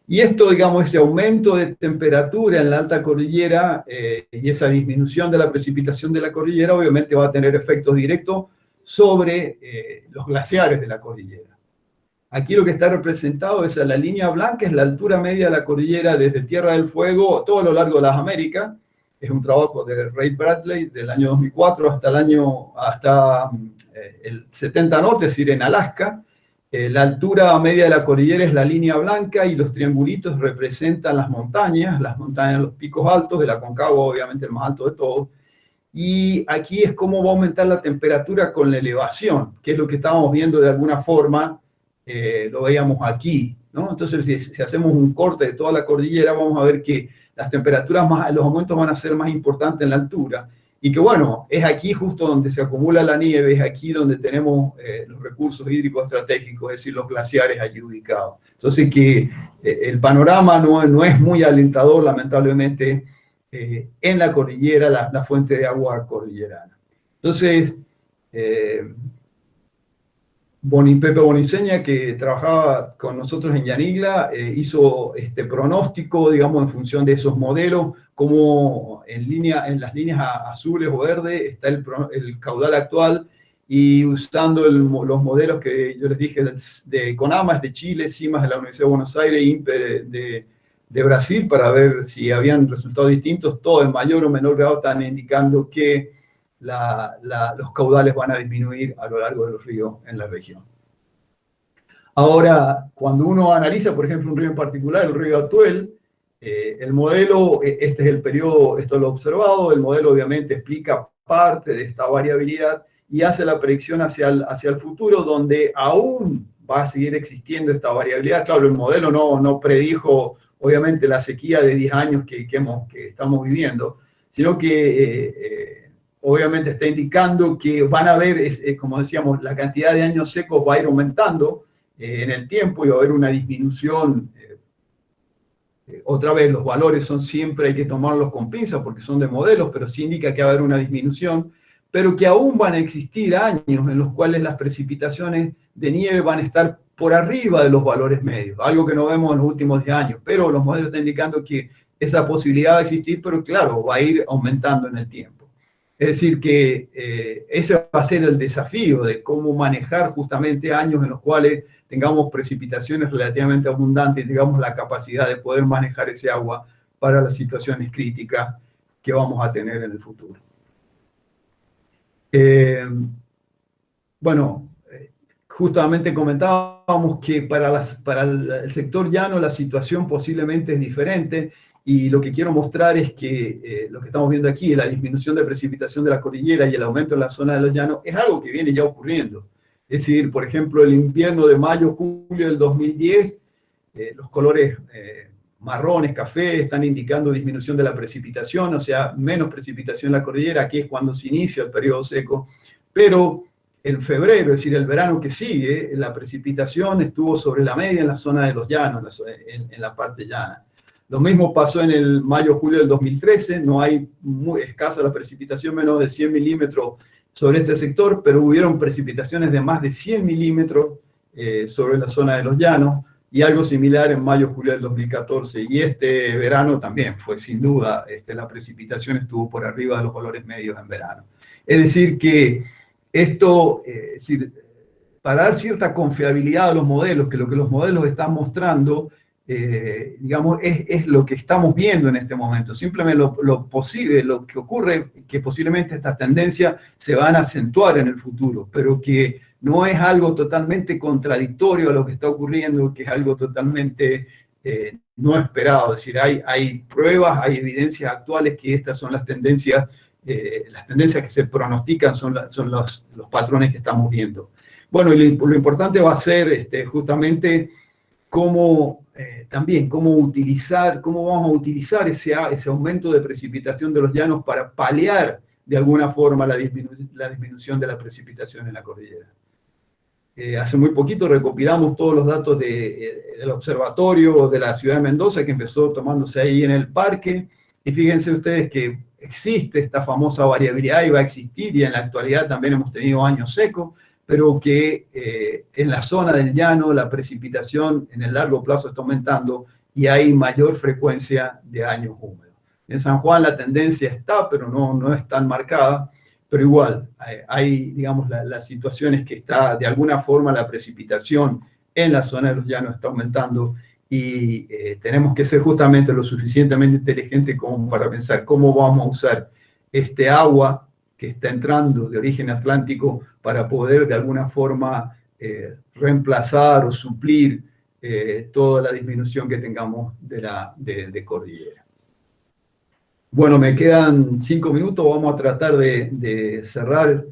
Y esto, digamos, ese aumento de temperatura en la alta cordillera y esa disminución de la precipitación de la cordillera, obviamente va a tener efectos directos sobre los glaciares de la cordillera. Aquí lo que está representado es la línea blanca, es la altura media de la cordillera desde Tierra del Fuego, todo a lo largo de las Américas. Es un trabajo de Ray Bradley del año 2004 hasta el 70 norte, es decir, en Alaska. La altura media de la cordillera es la línea blanca y los triangulitos representan las montañas, los picos altos, el Aconcagua obviamente el más alto de todos. Y aquí es cómo va a aumentar la temperatura con la elevación, que es lo que estábamos viendo de alguna forma, lo veíamos aquí, ¿no? Entonces, si hacemos un corte de toda la cordillera, vamos a ver que las temperaturas, los aumentos van a ser más importantes en la altura. Y que bueno, es aquí justo donde se acumula la nieve, es aquí donde tenemos los recursos hídricos estratégicos, es decir, los glaciares allí ubicados. Entonces, que el panorama no es muy alentador, lamentablemente, en la cordillera, la fuente de agua cordillerana. Entonces, Pepe Boniceña, que trabajaba con nosotros en Yanigla, hizo este pronóstico, digamos, en función de esos modelos, como en las líneas azules o verdes está el caudal actual, y usando los modelos que yo les dije de CONAMAS de Chile, CIMAS de la Universidad de Buenos Aires, INPE de Brasil, para ver si habían resultados distintos, todo en mayor o menor grado están indicando que los caudales van a disminuir a lo largo de los ríos en la región. Ahora, cuando uno analiza, por ejemplo, un río en particular, el río Atuel, el modelo, este es el periodo, esto lo he observado, el modelo obviamente explica parte de esta variabilidad y hace la predicción hacia el futuro, donde aún va a seguir existiendo esta variabilidad. Claro, el modelo no predijo, obviamente, la sequía de 10 años que estamos viviendo, sino que obviamente está indicando que van a haber, como decíamos, la cantidad de años secos va a ir aumentando en el tiempo y va a haber una disminución. Otra vez, los valores son siempre, hay que tomarlos con pinzas porque son de modelos, pero sí indica que va a haber una disminución, pero que aún van a existir años en los cuales las precipitaciones de nieve van a estar por arriba de los valores medios, algo que no vemos en los últimos 10 años, pero los modelos están indicando que esa posibilidad va a existir, pero claro, va a ir aumentando en el tiempo. Es decir, que ese va a ser el desafío de cómo manejar justamente años en los cuales tengamos precipitaciones relativamente abundantes, tengamos la capacidad de poder manejar ese agua para las situaciones críticas que vamos a tener en el futuro. Bueno, justamente comentábamos que para el sector llano la situación posiblemente es diferente, y lo que quiero mostrar es que lo que estamos viendo aquí, la disminución de precipitación de la cordillera y el aumento en la zona de los llanos, es algo que viene ya ocurriendo. Es decir, por ejemplo, el invierno de mayo-julio del 2010, los colores marrones, café, están indicando disminución de la precipitación, o sea, menos precipitación en la cordillera. Aquí es cuando se inicia el periodo seco, pero en febrero, es decir, el verano que sigue, la precipitación estuvo sobre la media en la zona de los llanos, en la parte llana. Lo mismo pasó en el mayo-julio del 2013, no hay muy escasa la precipitación, menos de 100 milímetros sobre este sector, pero hubieron precipitaciones de más de 100 milímetros sobre la zona de los llanos, y algo similar en mayo-julio del 2014. Y este verano también fue, sin duda, la precipitación estuvo por arriba de los valores medios en verano. Es decir, que esto, para dar cierta confiabilidad a los modelos, que lo que los modelos están mostrando, digamos, es lo que estamos viendo en este momento. Simplemente lo posible, lo que ocurre, que posiblemente estas tendencias se van a acentuar en el futuro, pero que no es algo totalmente contradictorio a lo que está ocurriendo, que es algo totalmente no esperado. Es decir, hay pruebas, hay evidencias actuales que estas son las tendencias que se pronostican, son los patrones que estamos viendo. Bueno, y lo importante va a ser justamente también cómo vamos a utilizar ese aumento de precipitación de los llanos para paliar de alguna forma la disminución de la precipitación en la cordillera. Hace muy poquito recopilamos todos los datos del observatorio de la ciudad de Mendoza, que empezó tomándose ahí en el parque, y fíjense ustedes que existe esta famosa variabilidad y va a existir, y en la actualidad también hemos tenido años secos, pero que en la zona del llano la precipitación en el largo plazo está aumentando y hay mayor frecuencia de años húmedos. En San Juan la tendencia está, pero no es tan marcada, pero igual hay, digamos, las situaciones que está, de alguna forma, la precipitación en la zona de los llanos está aumentando, y tenemos que ser justamente lo suficientemente inteligentes como para pensar cómo vamos a usar este agua que está entrando de origen atlántico para poder de alguna forma reemplazar o suplir toda la disminución que tengamos de cordillera. Bueno, me quedan 5 minutos, vamos a tratar de cerrar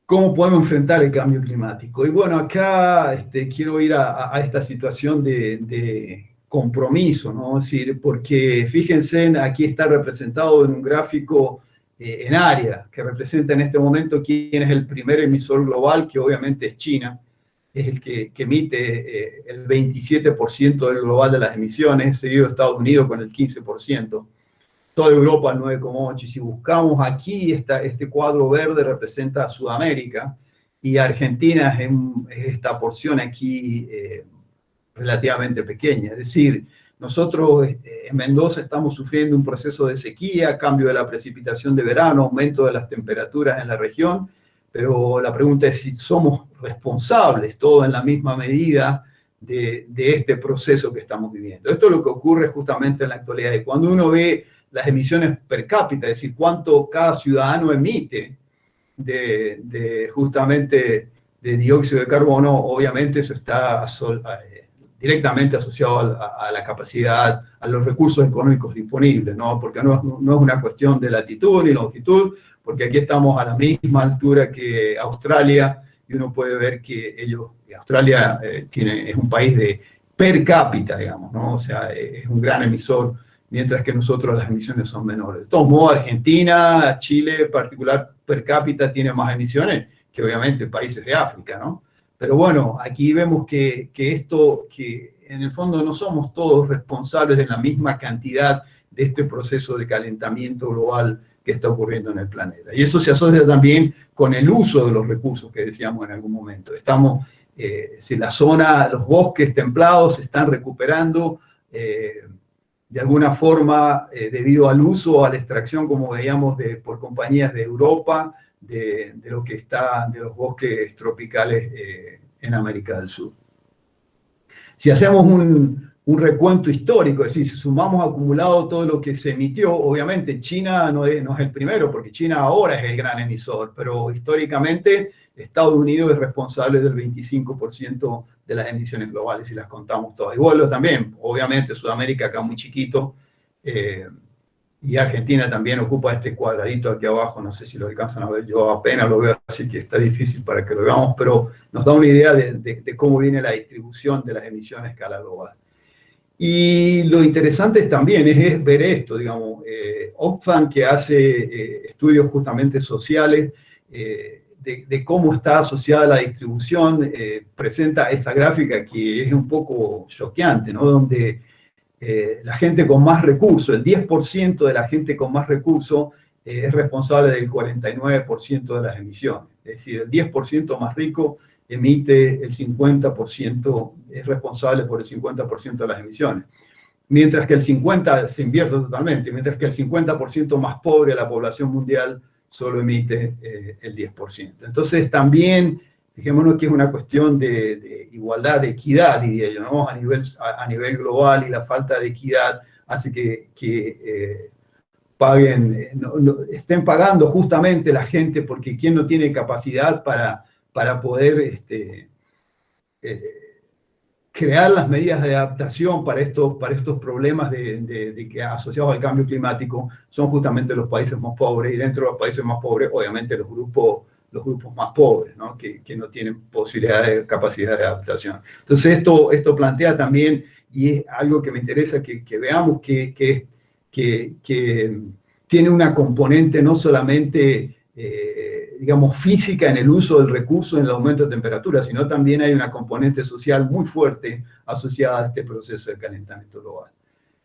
cómo podemos enfrentar el cambio climático. Y bueno, acá quiero ir a esta situación de compromiso, ¿no? Es decir, porque fíjense, aquí está representado en un gráfico en área, que representa en este momento quién es el primer emisor global, que obviamente es China, es el que emite el 27% del global de las emisiones, seguido de Estados Unidos con el 15%, toda Europa el 9,8%, y si buscamos aquí, este cuadro verde representa a Sudamérica, y Argentina es esta porción aquí relativamente pequeña. Es decir, nosotros en Mendoza estamos sufriendo un proceso de sequía, cambio de la precipitación de verano, aumento de las temperaturas en la región, pero la pregunta es si somos responsables, todos en la misma medida, de este proceso que estamos viviendo. Esto es lo que ocurre justamente en la actualidad. Y cuando uno ve las emisiones per cápita, es decir, cuánto cada ciudadano emite justamente de dióxido de carbono, obviamente eso está directamente asociado a la capacidad, a los recursos económicos disponibles, ¿no? Porque no es una cuestión de latitud ni longitud, porque aquí estamos a la misma altura que Australia, y uno puede ver que Australia es un país de per cápita, digamos, ¿no? O sea, es un gran emisor, mientras que nosotros las emisiones son menores. De todos modos, Argentina, Chile en particular, per cápita tiene más emisiones que obviamente países de África, ¿no? Pero bueno, aquí vemos que en el fondo no somos todos responsables de la misma cantidad de este proceso de calentamiento global que está ocurriendo en el planeta. Y eso se asocia también con el uso de los recursos que decíamos en algún momento. Si los bosques templados se están recuperando de alguna forma debido al uso o a la extracción, como veíamos, por compañías de Europa, de los bosques tropicales en América del Sur. Si hacemos un recuento histórico, es decir, si sumamos acumulado todo lo que se emitió, obviamente China no es el primero, porque China ahora es el gran emisor, pero históricamente Estados Unidos es responsable del 25% de las emisiones globales, si las contamos todas. Igual también, obviamente, Sudamérica acá muy chiquito, y Argentina también ocupa este cuadradito aquí abajo, no sé si lo alcanzan a ver, yo apenas lo veo, así que está difícil para que lo veamos, pero nos da una idea de cómo viene la distribución de las emisiones a escala global. Y lo interesante también es ver esto, digamos, Oxfam, que hace estudios justamente sociales, de cómo está asociada la distribución, presenta esta gráfica que es un poco choqueante, ¿no? Donde la gente con más recursos, el 10% de la gente con más recursos es responsable del 49% de las emisiones. Es decir, el 10% más rico emite el 50%, es responsable por el 50% de las emisiones. Mientras que el 50% se invierte totalmente, mientras que el 50% más pobre de la población mundial solo emite el 10%. Entonces también, fijémonos que es una cuestión de igualdad, de equidad, diría yo, ¿no? A nivel global, y la falta de equidad hace que paguen, estén pagando justamente la gente, porque quien no tiene capacidad para poder crear las medidas de adaptación para estos problemas que asociados al cambio climático son justamente los países más pobres, y dentro de los países más pobres, obviamente los grupos más pobres, ¿no? Que no tienen posibilidad de capacidad de adaptación. Entonces esto plantea también, y es algo que me interesa que veamos, que tiene una componente no solamente digamos, física en el uso del recurso en el aumento de temperatura, sino también hay una componente social muy fuerte asociada a este proceso de calentamiento global.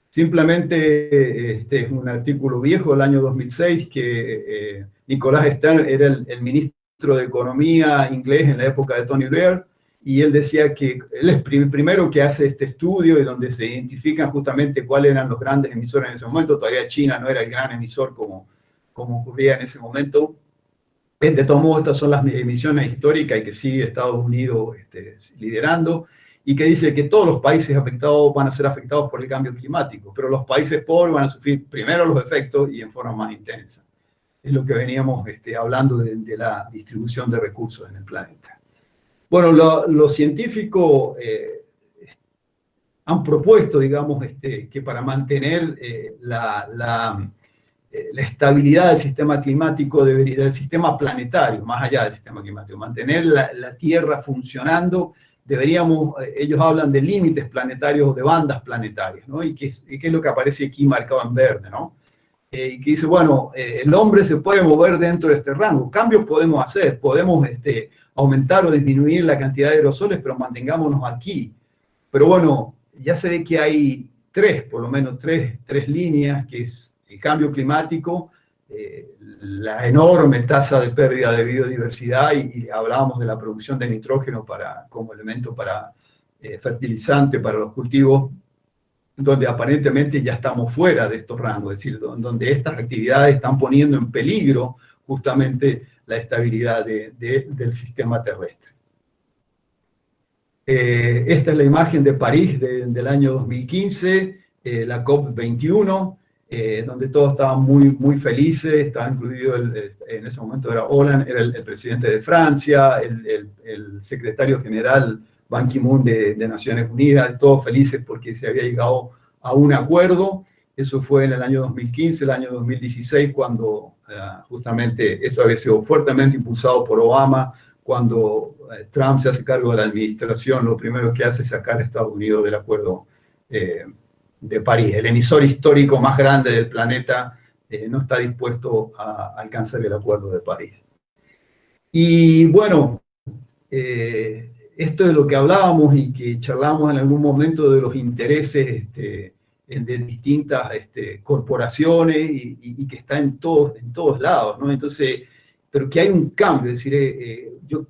Simplemente, este es un artículo viejo del año 2006 que Nicolás Stern era el ministro de Economía inglés en la época de Tony Blair, y él decía que él es el primero que hace este estudio y donde se identifican justamente cuáles eran los grandes emisores en ese momento. Todavía China no era el gran emisor como ocurría en ese momento. De todos modos, estas son las emisiones históricas y que sigue Estados Unidos liderando, y que dice que todos los países afectados van a ser afectados por el cambio climático, pero los países pobres van a sufrir primero los efectos y en forma más intensa. Es lo que veníamos hablando de la distribución de recursos en el planeta. Bueno, los científicos han propuesto, digamos, que para mantener la estabilidad del sistema climático, del sistema planetario, más allá del sistema climático, mantener la Tierra funcionando, ellos hablan de límites planetarios o de bandas planetarias, ¿no? Y qué es lo que aparece aquí marcado en verde, ¿no? Y que dice, bueno, el hombre se puede mover dentro de este rango, cambios podemos hacer, podemos aumentar o disminuir la cantidad de aerosoles, pero mantengámonos aquí. Pero bueno, ya se ve que hay por lo menos tres líneas, que es el cambio climático, la enorme tasa de pérdida de biodiversidad, y hablábamos de la producción de nitrógeno como elemento para fertilizante para los cultivos, donde aparentemente ya estamos fuera de estos rangos, es decir, donde estas actividades están poniendo en peligro justamente la estabilidad del sistema terrestre. Esta es la imagen de París del año 2015, la COP21, donde todos estaban muy felices, estaba incluido, en ese momento era Hollande, era el presidente de Francia, el secretario general Ban Ki-moon de Naciones Unidas, todos felices porque se había llegado a un acuerdo. Eso fue en el año 2015, el año 2016, cuando justamente eso había sido fuertemente impulsado por Obama. Cuando Trump se hace cargo de la administración, lo primero que hace es sacar a Estados Unidos del acuerdo de París. El emisor histórico más grande del planeta no está dispuesto a alcanzar el acuerdo de París. Y bueno, esto es lo que hablábamos y que charlábamos en algún momento de los intereses de distintas corporaciones y que está en todos lados, ¿no? Entonces, pero que hay un cambio, es decir, yo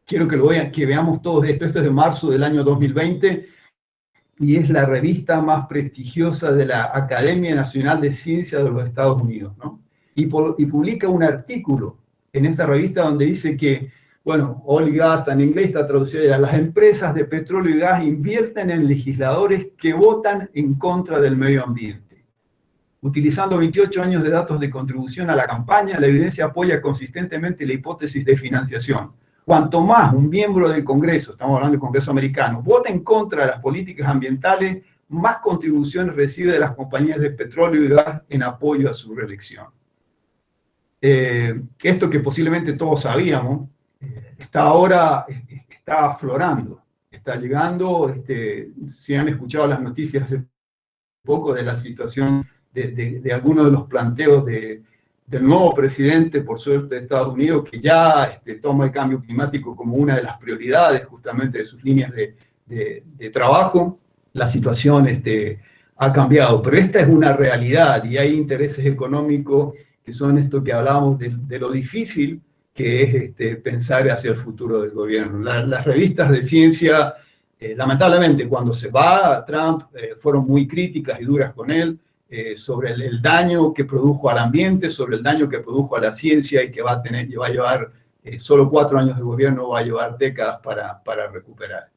quiero que veamos todos esto. Esto es de marzo del año 2020 y es la revista más prestigiosa de la Academia Nacional de Ciencias de los Estados Unidos, ¿no? Y publica un artículo en esta revista donde dice que, bueno, oil y gas, en inglés está traducido, las empresas de petróleo y gas invierten en legisladores que votan en contra del medio ambiente. Utilizando 28 años de datos de contribución a la campaña, la evidencia apoya consistentemente la hipótesis de financiación. Cuanto más un miembro del Congreso, estamos hablando del Congreso americano, vota en contra de las políticas ambientales, más contribuciones recibe de las compañías de petróleo y gas en apoyo a su reelección. Esto que posiblemente todos sabíamos, está aflorando, está llegando. Si han escuchado las noticias hace poco de la situación de algunos de los planteos del nuevo presidente, por suerte, de Estados Unidos, que ya toma el cambio climático como una de las prioridades justamente de sus líneas de trabajo, la situación ha cambiado. Pero esta es una realidad y hay intereses económicos que son esto que hablábamos de lo difícil que es pensar hacia el futuro del gobierno. Las revistas de ciencia, lamentablemente, cuando se va Trump, fueron muy críticas y duras con él, sobre el daño que produjo al ambiente, sobre el daño que produjo a la ciencia y que va a llevar solo 4 años de gobierno, va a llevar décadas para recuperar.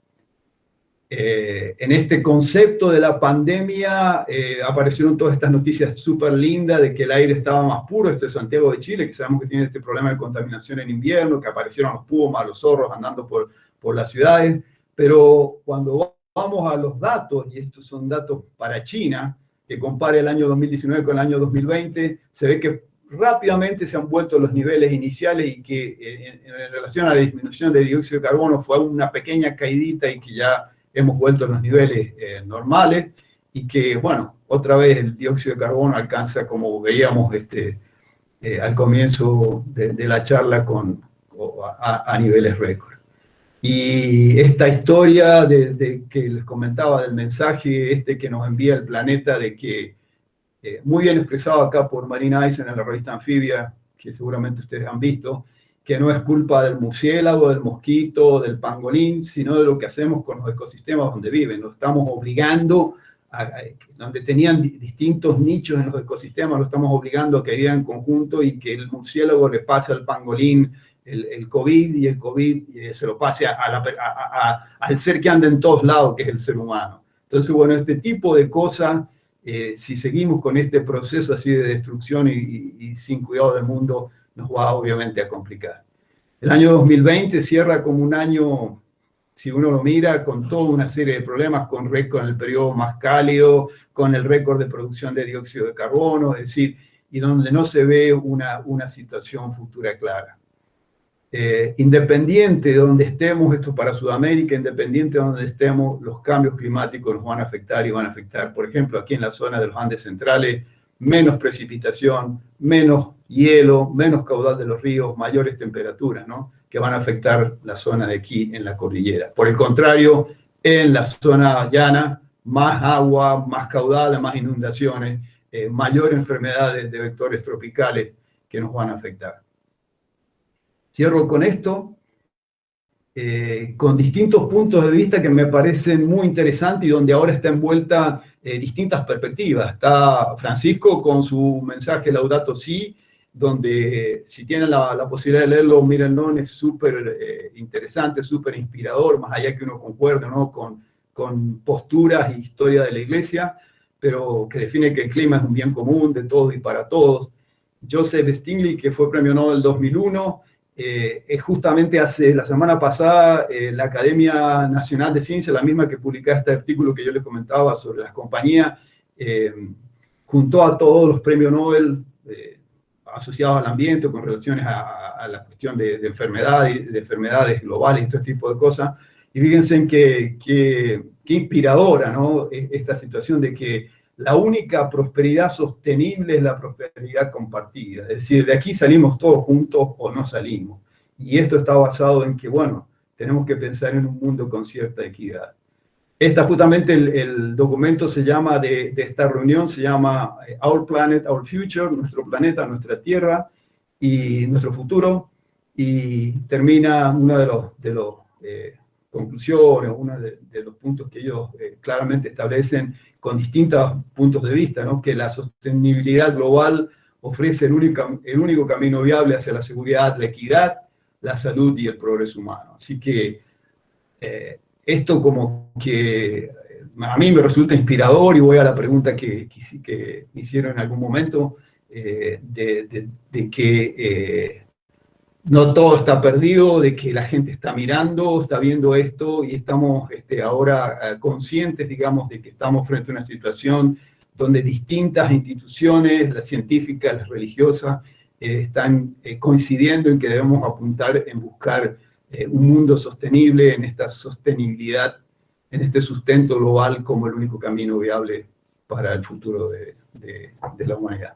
En este concepto de la pandemia aparecieron todas estas noticias súper lindas de que el aire estaba más puro. Esto es Santiago de Chile, que sabemos que tiene este problema de contaminación en invierno, que aparecieron los pumas, los zorros andando por las ciudades. Pero cuando vamos a los datos, y estos son datos para China, que compare el año 2019 con el año 2020, se ve que rápidamente se han vuelto los niveles iniciales y que en relación a la disminución de dióxido de carbono fue una pequeña caidita y que ya hemos vuelto a los niveles normales y que, bueno, otra vez el dióxido de carbono alcanza, como veíamos al comienzo de la charla, a niveles récord. Y esta historia que les comentaba del mensaje que nos envía el planeta, de que, muy bien expresado acá por Marina Eisen en la revista Anfibia, que seguramente ustedes han visto, que no es culpa del murciélago, del mosquito, del pangolín, sino de lo que hacemos con los ecosistemas donde viven. Lo estamos obligando, donde tenían distintos nichos en los ecosistemas, lo estamos obligando a que vivan en conjunto y que el murciélago le pase al pangolín el COVID y el COVID se lo pase al ser que anda en todos lados, que es el ser humano. Entonces, bueno, este tipo de cosas, si seguimos con este proceso así de destrucción y sin cuidado del mundo, nos va obviamente a complicar. El año 2020 cierra como un año, si uno lo mira, con toda una serie de problemas, con el periodo más cálido, con el récord de producción de dióxido de carbono, es decir, y donde no se ve una situación futura clara. Independiente de donde estemos, esto para Sudamérica, independiente de donde estemos, los cambios climáticos nos van a afectar y van a afectar, por ejemplo, aquí en la zona de los Andes centrales, menos precipitación, menos hielo, menos caudal de los ríos, mayores temperaturas, ¿no?, que van a afectar la zona de aquí en la cordillera. Por el contrario, en la zona llana, más agua, más caudal, más inundaciones, mayor enfermedades de vectores tropicales que nos van a afectar. Cierro con esto, con distintos puntos de vista que me parecen muy interesantes y donde ahora está envuelta distintas perspectivas. Está Francisco con su mensaje Laudato Si, donde si tienen la posibilidad de leerlo, mírenlo, es súper interesante, súper inspirador, más allá que uno concuerde, ¿no?, con posturas y historia de la Iglesia, pero que define que el clima es un bien común de todos y para todos. Joseph Stiglitz, que fue premio Nobel 2001, justamente la semana pasada, la Academia Nacional de Ciencias, la misma que publicaba este artículo que yo les comentaba sobre las compañías, juntó a todos los premios Nobel asociados al ambiente con relaciones a la cuestión de enfermedades globales y este tipo de cosas. Y fíjense en qué inspiradora, ¿no?, esta situación de que la única prosperidad sostenible es la prosperidad compartida. Es decir, de aquí salimos todos juntos o no salimos. Y esto está basado en que, bueno, tenemos que pensar en un mundo con cierta equidad. Justamente el documento se llama, de esta reunión, se llama Our Planet, Our Future, nuestro planeta, nuestra Tierra y nuestro futuro. Y termina una de los conclusiones, uno de los puntos que ellos claramente establecen con distintos puntos de vista, ¿no?, que la sostenibilidad global ofrece el único camino viable hacia la seguridad, la equidad, la salud y el progreso humano. Así que esto como que a mí me resulta inspirador, y voy a la pregunta que me hicieron en algún momento, de que no todo está perdido, de que la gente está mirando, está viendo esto, y estamos ahora conscientes, digamos, de que estamos frente a una situación donde distintas instituciones, las científicas, las religiosas, están coincidiendo en que debemos apuntar en buscar un mundo sostenible, en esta sostenibilidad, en este sustento global como el único camino viable para el futuro de la humanidad.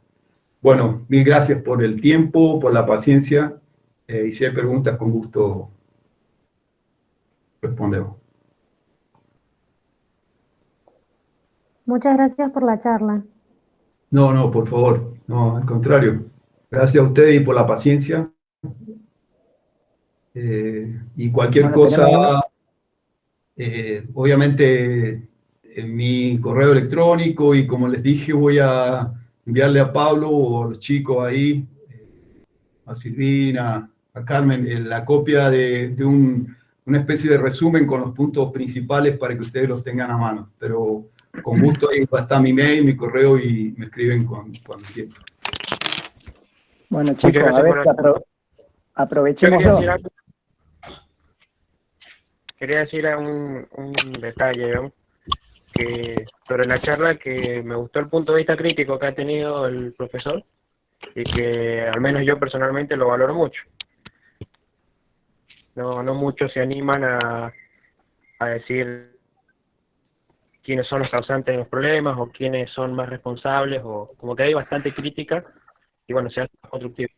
Bueno, mil gracias por el tiempo, por la paciencia, y si hay preguntas, con gusto respondemos. Muchas gracias por la charla. No, por favor, no, al contrario. Gracias a ustedes y por la paciencia. Y cualquier cosa, obviamente, en mi correo electrónico, y como les dije, voy a enviarle a Pablo o a los chicos ahí, a Silvina, a Carmen, la copia de una especie de resumen con los puntos principales para que ustedes los tengan a mano. Pero con gusto ahí está mi mail, mi correo, y me escriben cuando quieran. Bueno, chicos, a ver, aprovechémoslo. Quería decir un detalle, ¿no? Que sobre la charla, que me gustó el punto de vista crítico que ha tenido el profesor, y que al menos yo personalmente lo valoro mucho. No muchos se animan a decir quiénes son los causantes de los problemas o quiénes son más responsables, o como que hay bastante crítica, y bueno, se hace más constructivo.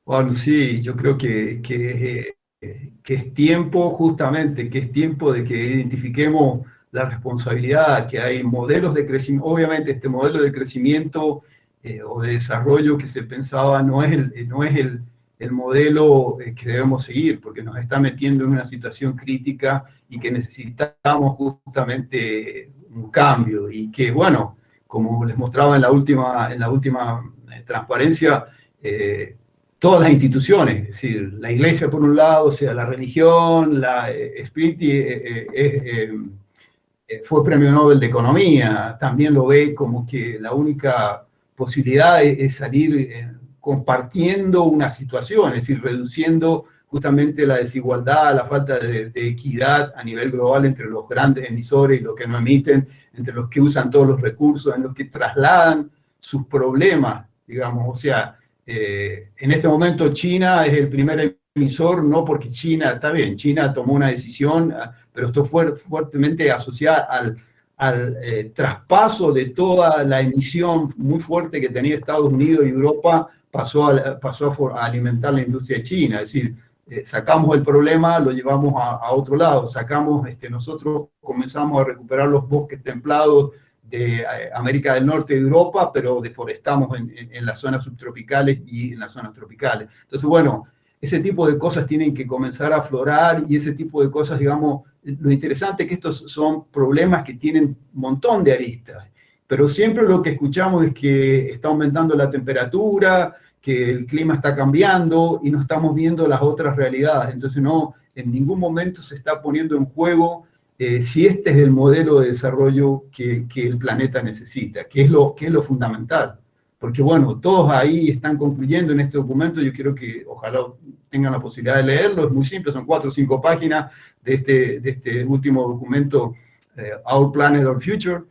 Bueno, sí, yo creo que es tiempo, justamente, que es tiempo de que identifiquemos la responsabilidad, que hay modelos de crecimiento. Obviamente este modelo de crecimiento o de desarrollo que se pensaba no es el modelo que debemos seguir, porque nos está metiendo en una situación crítica y que necesitamos justamente un cambio, y que, bueno, como les mostraba en la última transparencia, todas las instituciones, es decir, la iglesia por un lado, o sea, la religión, la fue premio Nobel de Economía, también lo ve como que la única posibilidad es salir compartiendo una situación, es decir, reduciendo justamente la desigualdad, la falta de equidad a nivel global entre los grandes emisores y los que no emiten, entre los que usan todos los recursos, en los que trasladan sus problemas, digamos, o sea, en este momento China es el primer emisor, no porque China, está bien, China tomó una decisión, pero esto fue fuertemente asociado al traspaso de toda la emisión muy fuerte que tenía Estados Unidos y Europa, pasó a alimentar la industria china, es decir, sacamos el problema, lo llevamos a otro lado, nosotros comenzamos a recuperar los bosques templados de América del Norte y Europa, pero deforestamos en las zonas subtropicales y en las zonas tropicales. Entonces, bueno, ese tipo de cosas tienen que comenzar a aflorar, y ese tipo de cosas, digamos, lo interesante es que estos son problemas que tienen un montón de aristas, pero siempre lo que escuchamos es que está aumentando la temperatura, que el clima está cambiando, y no estamos viendo las otras realidades. Entonces, no, en ningún momento se está poniendo en juego si este es el modelo de desarrollo que el planeta necesita, que es lo fundamental. Porque, bueno, todos ahí están concluyendo en este documento. Yo quiero que ojalá tengan la posibilidad de leerlo. Es muy simple, son 4 o 5 páginas de este último documento, Our Planet, Our Future,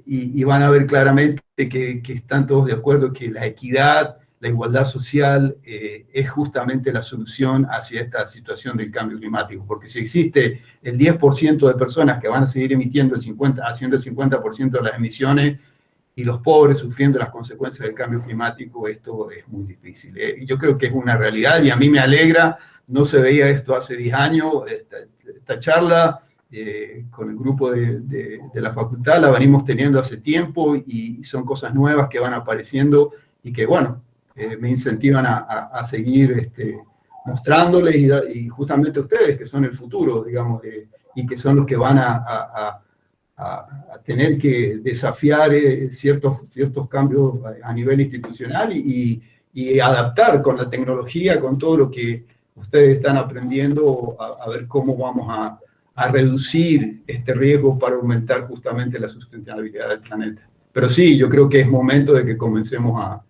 y van a ver claramente que están todos de acuerdo que la equidad, la igualdad social es justamente la solución hacia esta situación del cambio climático, porque si existe el 10% de personas que van a seguir emitiendo haciendo el 50% de las emisiones, y los pobres sufriendo las consecuencias del cambio climático, esto es muy difícil. Y yo creo que es una realidad, y a mí me alegra, no se veía esto hace 10 años, esta charla con el grupo de la facultad la venimos teniendo hace tiempo, y son cosas nuevas que van apareciendo, y que, bueno, me incentivan a seguir mostrándoles, y justamente ustedes, que son el futuro, digamos, y que son los que van a tener que desafiar ciertos cambios a nivel institucional, y adaptar con la tecnología, con todo lo que ustedes están aprendiendo, a ver cómo vamos a a reducir este riesgo para aumentar justamente la sustentabilidad del planeta. Pero sí, yo creo que es momento de que comencemos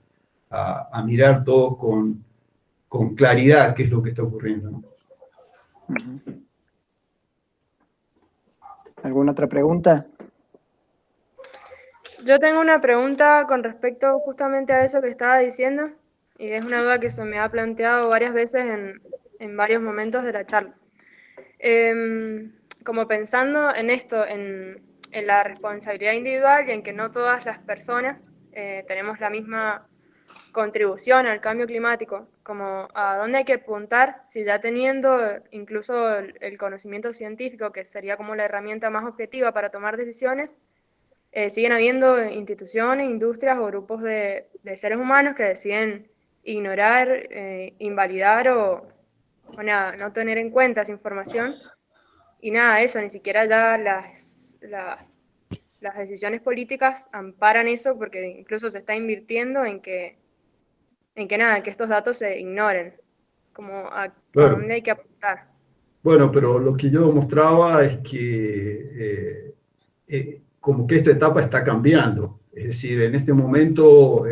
a mirar todos con claridad qué es lo que está ocurriendo, ¿no? ¿Alguna otra pregunta? Yo tengo una pregunta con respecto justamente a eso que estaba diciendo, y es una duda que se me ha planteado varias veces en varios momentos de la charla. Como pensando en esto, en la responsabilidad individual y en que no todas las personas tenemos la misma contribución al cambio climático, como a dónde hay que apuntar si ya teniendo incluso el conocimiento científico, que sería como la herramienta más objetiva para tomar decisiones, siguen habiendo instituciones, industrias o grupos de seres humanos que deciden ignorar, invalidar o nada, no tener en cuenta esa información. Y nada, eso, ni siquiera ya las decisiones políticas amparan eso, porque incluso se está invirtiendo en que nada, que estos datos se ignoren, como a dónde hay que apuntar. Bueno, pero lo que yo mostraba es que como que esta etapa está cambiando. Es decir, en este momento,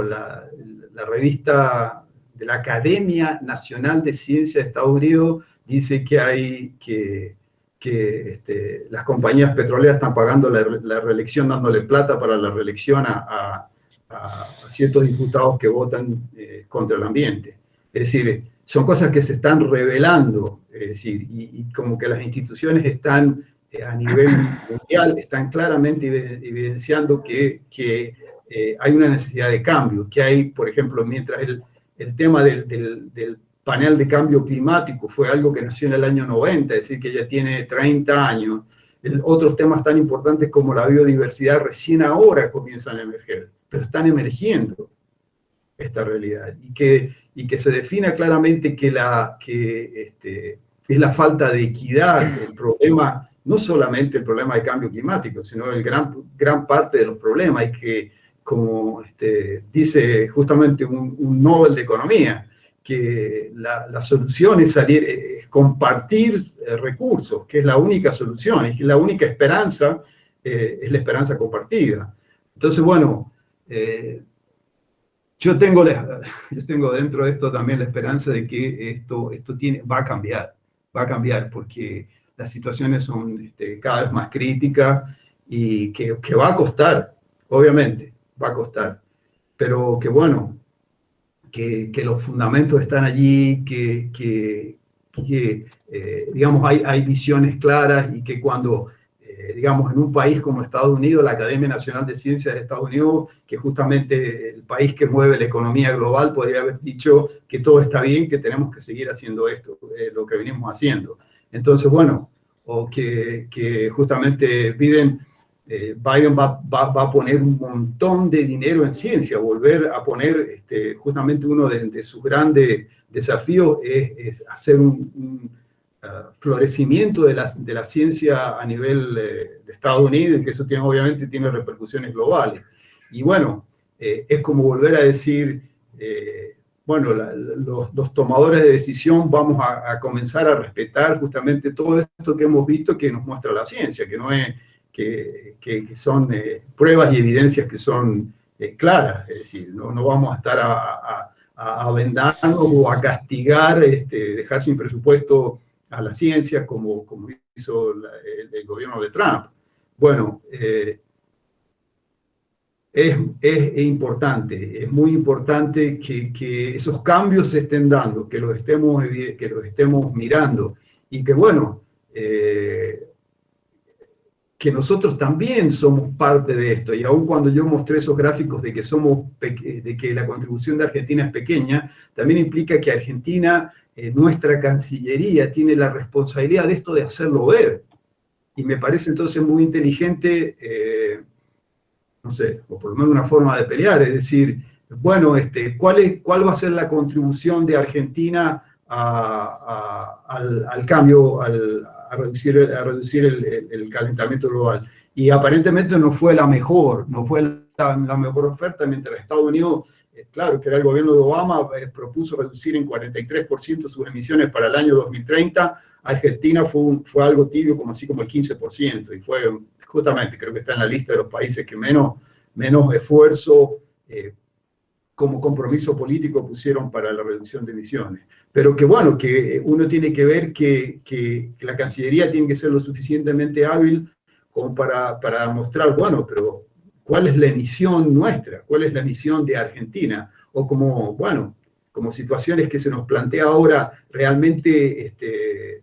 la revista de la Academia Nacional de Ciencias de Estados Unidos dice que las compañías petroleras están pagando la reelección, dándole plata para la reelección a ciertos diputados que votan contra el ambiente. Es decir, son cosas que se están revelando, es decir, y como que las instituciones están a nivel mundial, están claramente evidenciando que hay una necesidad de cambio, que hay, por ejemplo, mientras el tema del panel de cambio climático fue algo que nació en el año 90, es decir, que ya tiene 30 años, otros temas tan importantes como la biodiversidad recién ahora comienzan a emerger, pero están emergiendo esta realidad, y que se defina claramente que es la falta de equidad el problema, no solamente el problema de cambio climático, sino el gran parte de los problemas, y que, como dice justamente un Nobel de Economía, que la solución es compartir recursos, que es la única solución, es que la única esperanza es la esperanza compartida. Entonces, bueno, yo tengo dentro de esto también la esperanza de que esto va a cambiar, porque las situaciones son cada vez más críticas y que va a costar, obviamente, va a costar, pero que bueno, que los fundamentos están allí, digamos, hay visiones claras, y que cuando, digamos, en un país como Estados Unidos, la Academia Nacional de Ciencias de Estados Unidos, que justamente el país que mueve la economía global, podría haber dicho que todo está bien, que tenemos que seguir haciendo esto, lo que venimos haciendo. Entonces, bueno, o que justamente Biden va a poner un montón de dinero en ciencia, volver a poner, justamente uno de sus grandes desafíos es hacer un florecimiento de la ciencia a nivel de Estados Unidos, y que eso obviamente tiene repercusiones globales. Y bueno, es como volver a decir, bueno, los tomadores de decisión vamos a comenzar a respetar justamente todo esto que hemos visto que nos muestra la ciencia, que no es que son pruebas y evidencias que son claras. Es decir, no vamos a estar a vendarnos o a castigar, dejar sin presupuesto a la ciencia como hizo el gobierno de Trump. Bueno, es importante, es muy importante que esos cambios se estén dando, que los estemos mirando, y que bueno, que nosotros también somos parte de esto. Y aun cuando yo mostré esos gráficos de que la contribución de Argentina es pequeña, también implica que Argentina, nuestra Cancillería, tiene la responsabilidad de esto, de hacerlo ver. Y me parece entonces muy inteligente, no sé, o por lo menos una forma de pelear, es decir, bueno, ¿cuál va a ser la contribución de Argentina al cambio, a reducir el calentamiento global? Y aparentemente no fue la mejor oferta, mientras Estados Unidos, claro, que era el gobierno de Obama, propuso reducir en 43% sus emisiones para el año 2030, Argentina fue algo tibio, como así como el 15%, y fue justamente, creo que está en la lista de los países que menos esfuerzo como compromiso político pusieron para la reducción de emisiones. Pero que bueno, que uno tiene que ver que la Cancillería tiene que ser lo suficientemente hábil como para mostrar, bueno, pero ¿cuál es la emisión nuestra? ¿Cuál es la emisión de Argentina? O como, bueno, como situaciones que se nos plantea ahora, realmente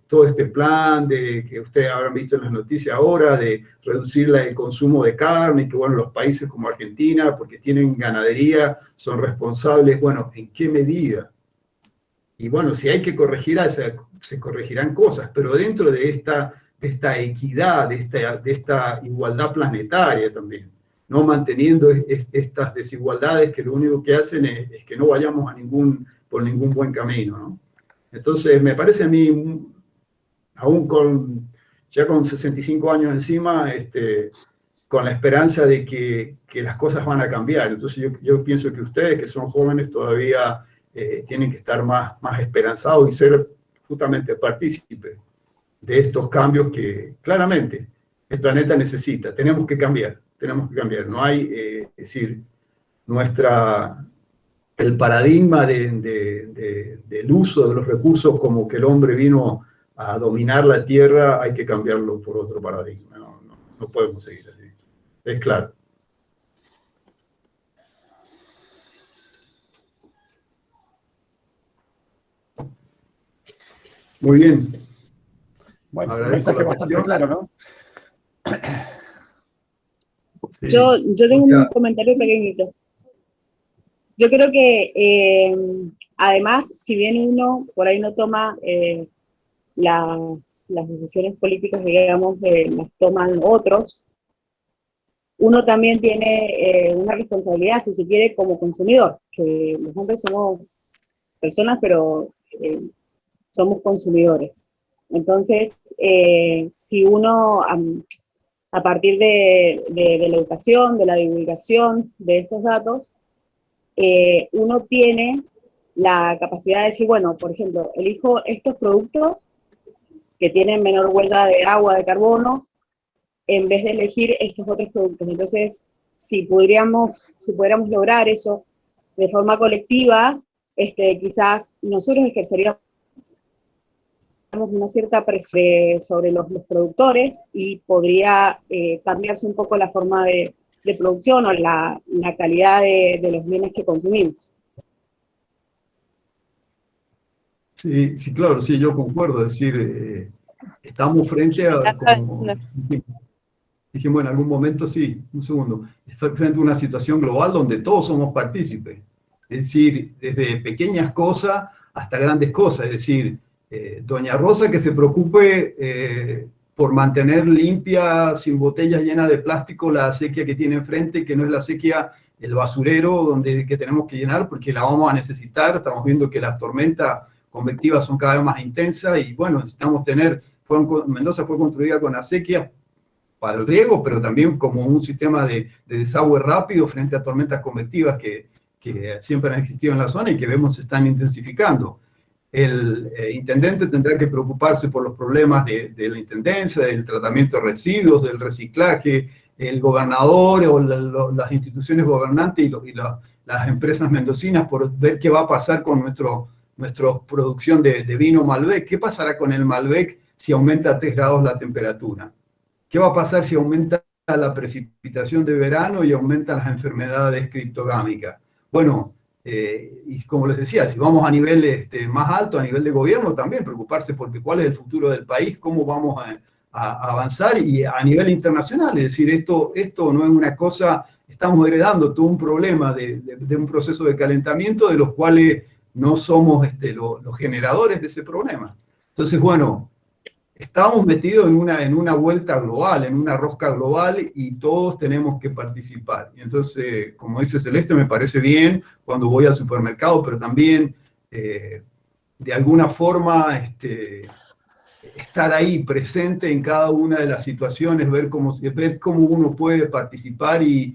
todo este plan que ustedes habrán visto en las noticias ahora, de reducir el consumo de carne, que bueno, los países como Argentina, porque tienen ganadería, son responsables, bueno, ¿en qué medida? Y bueno, si hay que corregir, se corregirán cosas, pero dentro de esta equidad, de esta igualdad planetaria también, no manteniendo estas desigualdades que lo único que hacen es que no vayamos por ningún buen camino, ¿no? Entonces, me parece a mí, aún ya con 65 años encima, con la esperanza de que las cosas van a cambiar. Entonces, yo pienso que ustedes, que son jóvenes, todavía tienen que estar más esperanzados y ser justamente partícipes de estos cambios que claramente el planeta necesita. Tenemos que cambiar. No hay, es decir, el paradigma del uso de los recursos como que el hombre vino a dominar la Tierra, hay que cambiarlo por otro paradigma. No podemos seguir así. Es claro. Muy bien. Bueno, un mensaje bastante claro, ¿no? Sí. Yo tengo un comentario pequeñito. Yo creo que, además, si bien uno por ahí no toma las decisiones políticas, digamos, las toman otros, uno también tiene una responsabilidad, si se quiere, como consumidor, que los hombres somos personas, pero somos consumidores. Entonces, si uno, a partir de la educación, de la divulgación de estos datos, uno tiene la capacidad de decir, bueno, por ejemplo, elijo estos productos que tienen menor huella de agua, de carbono, en vez de elegir estos otros productos. Entonces, si pudiéramos lograr eso de forma colectiva, quizás nosotros ejerceríamos una cierta presión sobre los productores y podría cambiarse un poco la forma de producción o la calidad de los bienes que consumimos. Sí, sí, claro, sí, yo concuerdo. Es decir, estamos frente a, como dijimos en algún momento, sí, un segundo, está frente a una situación global donde todos somos partícipes. Es decir, desde pequeñas cosas hasta grandes cosas. Es decir, doña Rosa que se preocupe por mantener limpia, sin botellas llenas de plástico, la acequia que tiene enfrente, que no es la acequia, el basurero que tenemos que llenar porque la vamos a necesitar. Estamos viendo que las tormentas convectivas son cada vez más intensas y bueno, necesitamos Mendoza fue construida con acequia para el riego, pero también como un sistema de desagüe rápido frente a tormentas convectivas que siempre han existido en la zona y que vemos se están intensificando. El intendente tendrá que preocuparse por los problemas de la intendencia, del tratamiento de residuos, del reciclaje, el gobernador o las instituciones gobernantes y las empresas mendocinas por ver qué va a pasar con nuestra producción de vino Malbec. ¿Qué pasará con el Malbec si aumenta a 3 grados la temperatura? ¿Qué va a pasar si aumenta la precipitación de verano y aumentan las enfermedades criptogámicas? Bueno, y como les decía, si vamos a nivel más alto, a nivel de gobierno, también preocuparse porque cuál es el futuro del país, cómo vamos a avanzar, y a nivel internacional, es decir, esto no es una cosa, estamos heredando todo un problema de un proceso de calentamiento de los cuales no somos los generadores de ese problema. Entonces, bueno, estamos metidos en una vuelta global, en una rosca global, y todos tenemos que participar. Y entonces, como dice Celeste, me parece bien cuando voy al supermercado, pero también de alguna forma estar ahí presente en cada una de las situaciones, ver cómo uno puede participar y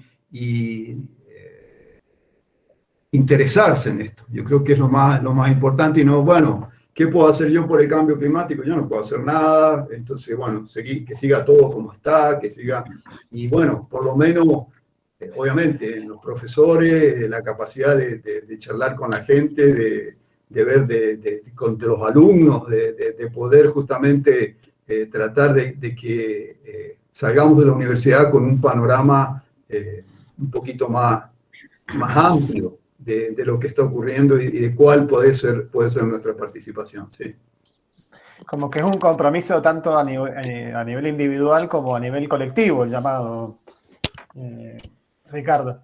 interesarse en esto. Yo creo que es lo más importante, y no, bueno, ¿Qué puedo hacer yo por el cambio climático? Yo no puedo hacer nada, entonces, bueno, que siga todo como está, que siga, y bueno, por lo menos, obviamente, los profesores, la capacidad de charlar con la gente, de ver con los alumnos, de poder justamente tratar de que salgamos de la universidad con un panorama un poquito más amplio de lo que está ocurriendo y de cuál puede ser nuestra participación, sí. Como que es un compromiso tanto a nivel individual como a nivel colectivo, el llamado, Ricardo.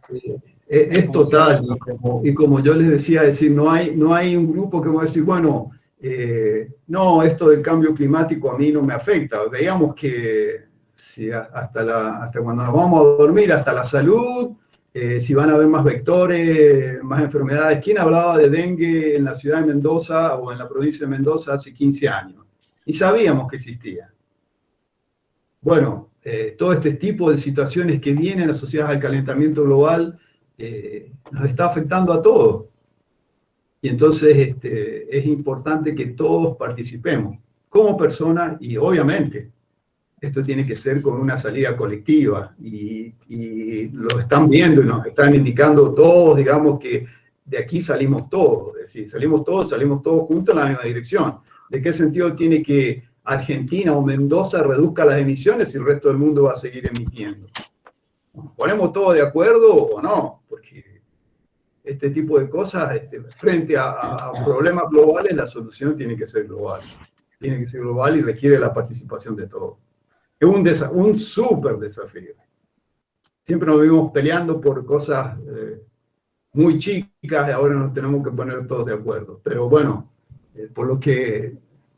Es total, y como yo les decía, es decir, no hay un grupo que va a decir, bueno, no, esto del cambio climático a mí no me afecta. Veíamos que si hasta cuando nos vamos a dormir, hasta la salud, si van a haber más vectores, más enfermedades. ¿Quién hablaba de dengue en la ciudad de Mendoza o en la provincia de Mendoza hace 15 años? Y sabíamos que existía. Bueno, todo este tipo de situaciones que vienen asociadas al calentamiento global nos está afectando a todos. Y entonces es importante que todos participemos como personas y obviamente esto tiene que ser con una salida colectiva y lo están viendo y nos están indicando todos, digamos que de aquí salimos todos, es decir, salimos todos juntos en la misma dirección. ¿De qué sentido tiene que Argentina o Mendoza reduzca las emisiones si el resto del mundo va a seguir emitiendo? ¿Nos ponemos todos de acuerdo o no? Porque este tipo de cosas, frente a problemas globales, la solución tiene que ser global. Tiene que ser global y requiere la participación de todos. Es un súper desafío. Siempre nos vivimos peleando por cosas muy chicas y ahora nos tenemos que poner todos de acuerdo. Pero bueno, por lo que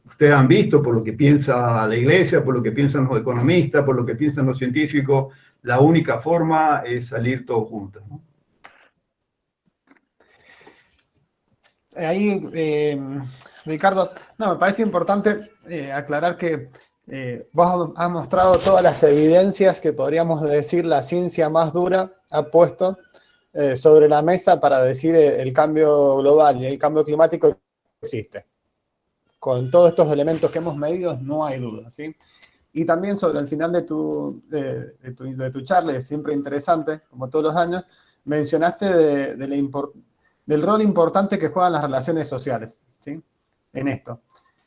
ustedes han visto, por lo que piensa la Iglesia, por lo que piensan los economistas, por lo que piensan los científicos, la única forma es salir todos juntos, ¿no? Ahí, Ricardo, no, me parece importante aclarar que vos has mostrado todas las evidencias que podríamos decir la ciencia más dura ha puesto sobre la mesa para decir el cambio global y el cambio climático existe. Con todos estos elementos que hemos medido no hay duda, ¿sí? Y también sobre el final de tu charla, es siempre interesante, como todos los años, mencionaste del rol importante que juegan las relaciones sociales, ¿sí? En esto.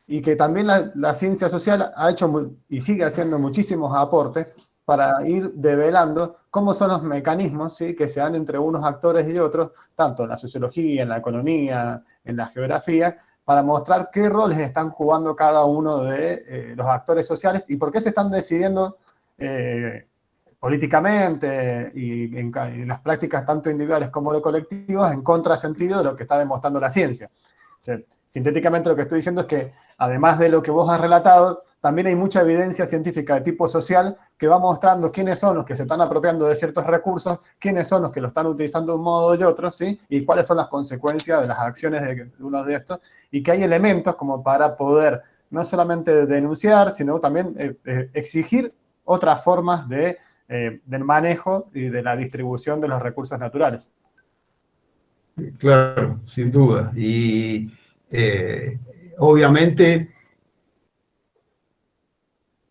Y que también la ciencia social ha hecho y sigue haciendo muchísimos aportes para ir develando cómo son los mecanismos, ¿sí?, que se dan entre unos actores y otros, tanto en la sociología, en la economía, en la geografía, para mostrar qué roles están jugando cada uno de los actores sociales y por qué se están decidiendo políticamente y en las prácticas tanto individuales como de colectivas en contrasentido de lo que está demostrando la ciencia. O sea, sintéticamente lo que estoy diciendo es que, además de lo que vos has relatado, también hay mucha evidencia científica de tipo social que va mostrando quiénes son los que se están apropiando de ciertos recursos, quiénes son los que lo están utilizando de un modo y otro, ¿sí? Y cuáles son las consecuencias de las acciones de uno de estos, y que hay elementos como para poder no solamente denunciar, sino también exigir otras formas del manejo y de la distribución de los recursos naturales. Claro, sin duda. Y obviamente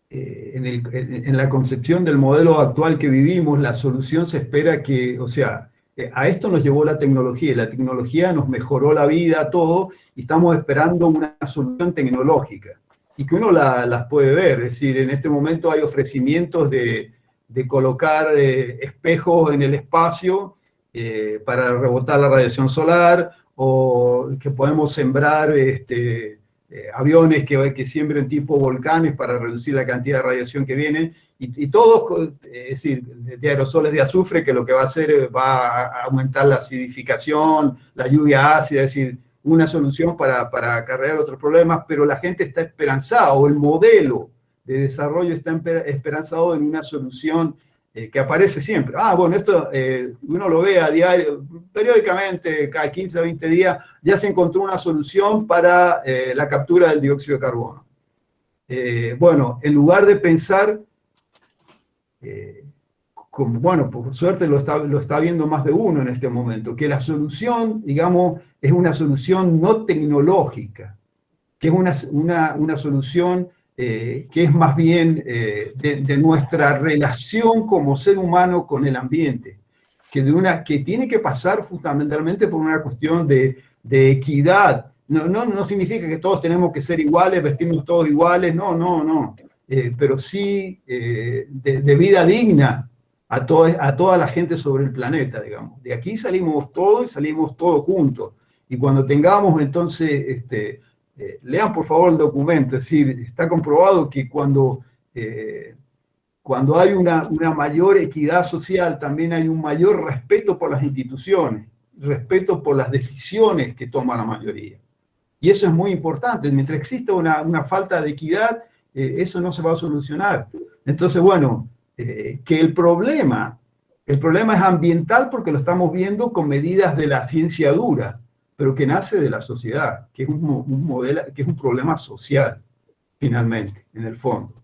en la concepción del modelo actual que vivimos, la solución se espera que, o sea, a esto nos llevó la tecnología, y la tecnología nos mejoró la vida, todo, y estamos esperando una solución tecnológica, y que uno las puede ver, es decir, en este momento hay ofrecimientos de colocar espejos en el espacio para rebotar la radiación solar, o que podemos sembrar aviones que siembren tipo volcanes para reducir la cantidad de radiación que viene, y todos, es decir, de aerosoles de azufre, que lo que va a hacer va a aumentar la acidificación, la lluvia ácida, es decir, una solución para acarrear otros problemas, pero la gente está esperanzada, o el modelo de desarrollo está esperanzado en una solución que aparece siempre. Bueno, esto uno lo ve a diario, periódicamente, cada 15 o 20 días, ya se encontró una solución para la captura del dióxido de carbono. Bueno, en lugar de pensar, bueno, por suerte lo está viendo más de uno en este momento, que la solución, digamos, es una solución no tecnológica, que es una solución que es más bien de nuestra relación como ser humano con el ambiente, que tiene que pasar fundamentalmente por una cuestión de equidad. No significa que todos tenemos que ser iguales, vestirnos todos iguales, no. Pero sí de vida digna a toda la gente sobre el planeta, digamos. De aquí salimos todos y salimos todos juntos. Y cuando tengamos entonces, lean por favor el documento, es decir, está comprobado que cuando hay una mayor equidad social, también hay un mayor respeto por las instituciones, respeto por las decisiones que toma la mayoría. Y eso es muy importante. Mientras exista una falta de equidad, eso no se va a solucionar. Entonces, bueno, que el problema es ambiental porque lo estamos viendo con medidas de la ciencia dura, pero que nace de la sociedad, que es que es un problema social, finalmente, en el fondo.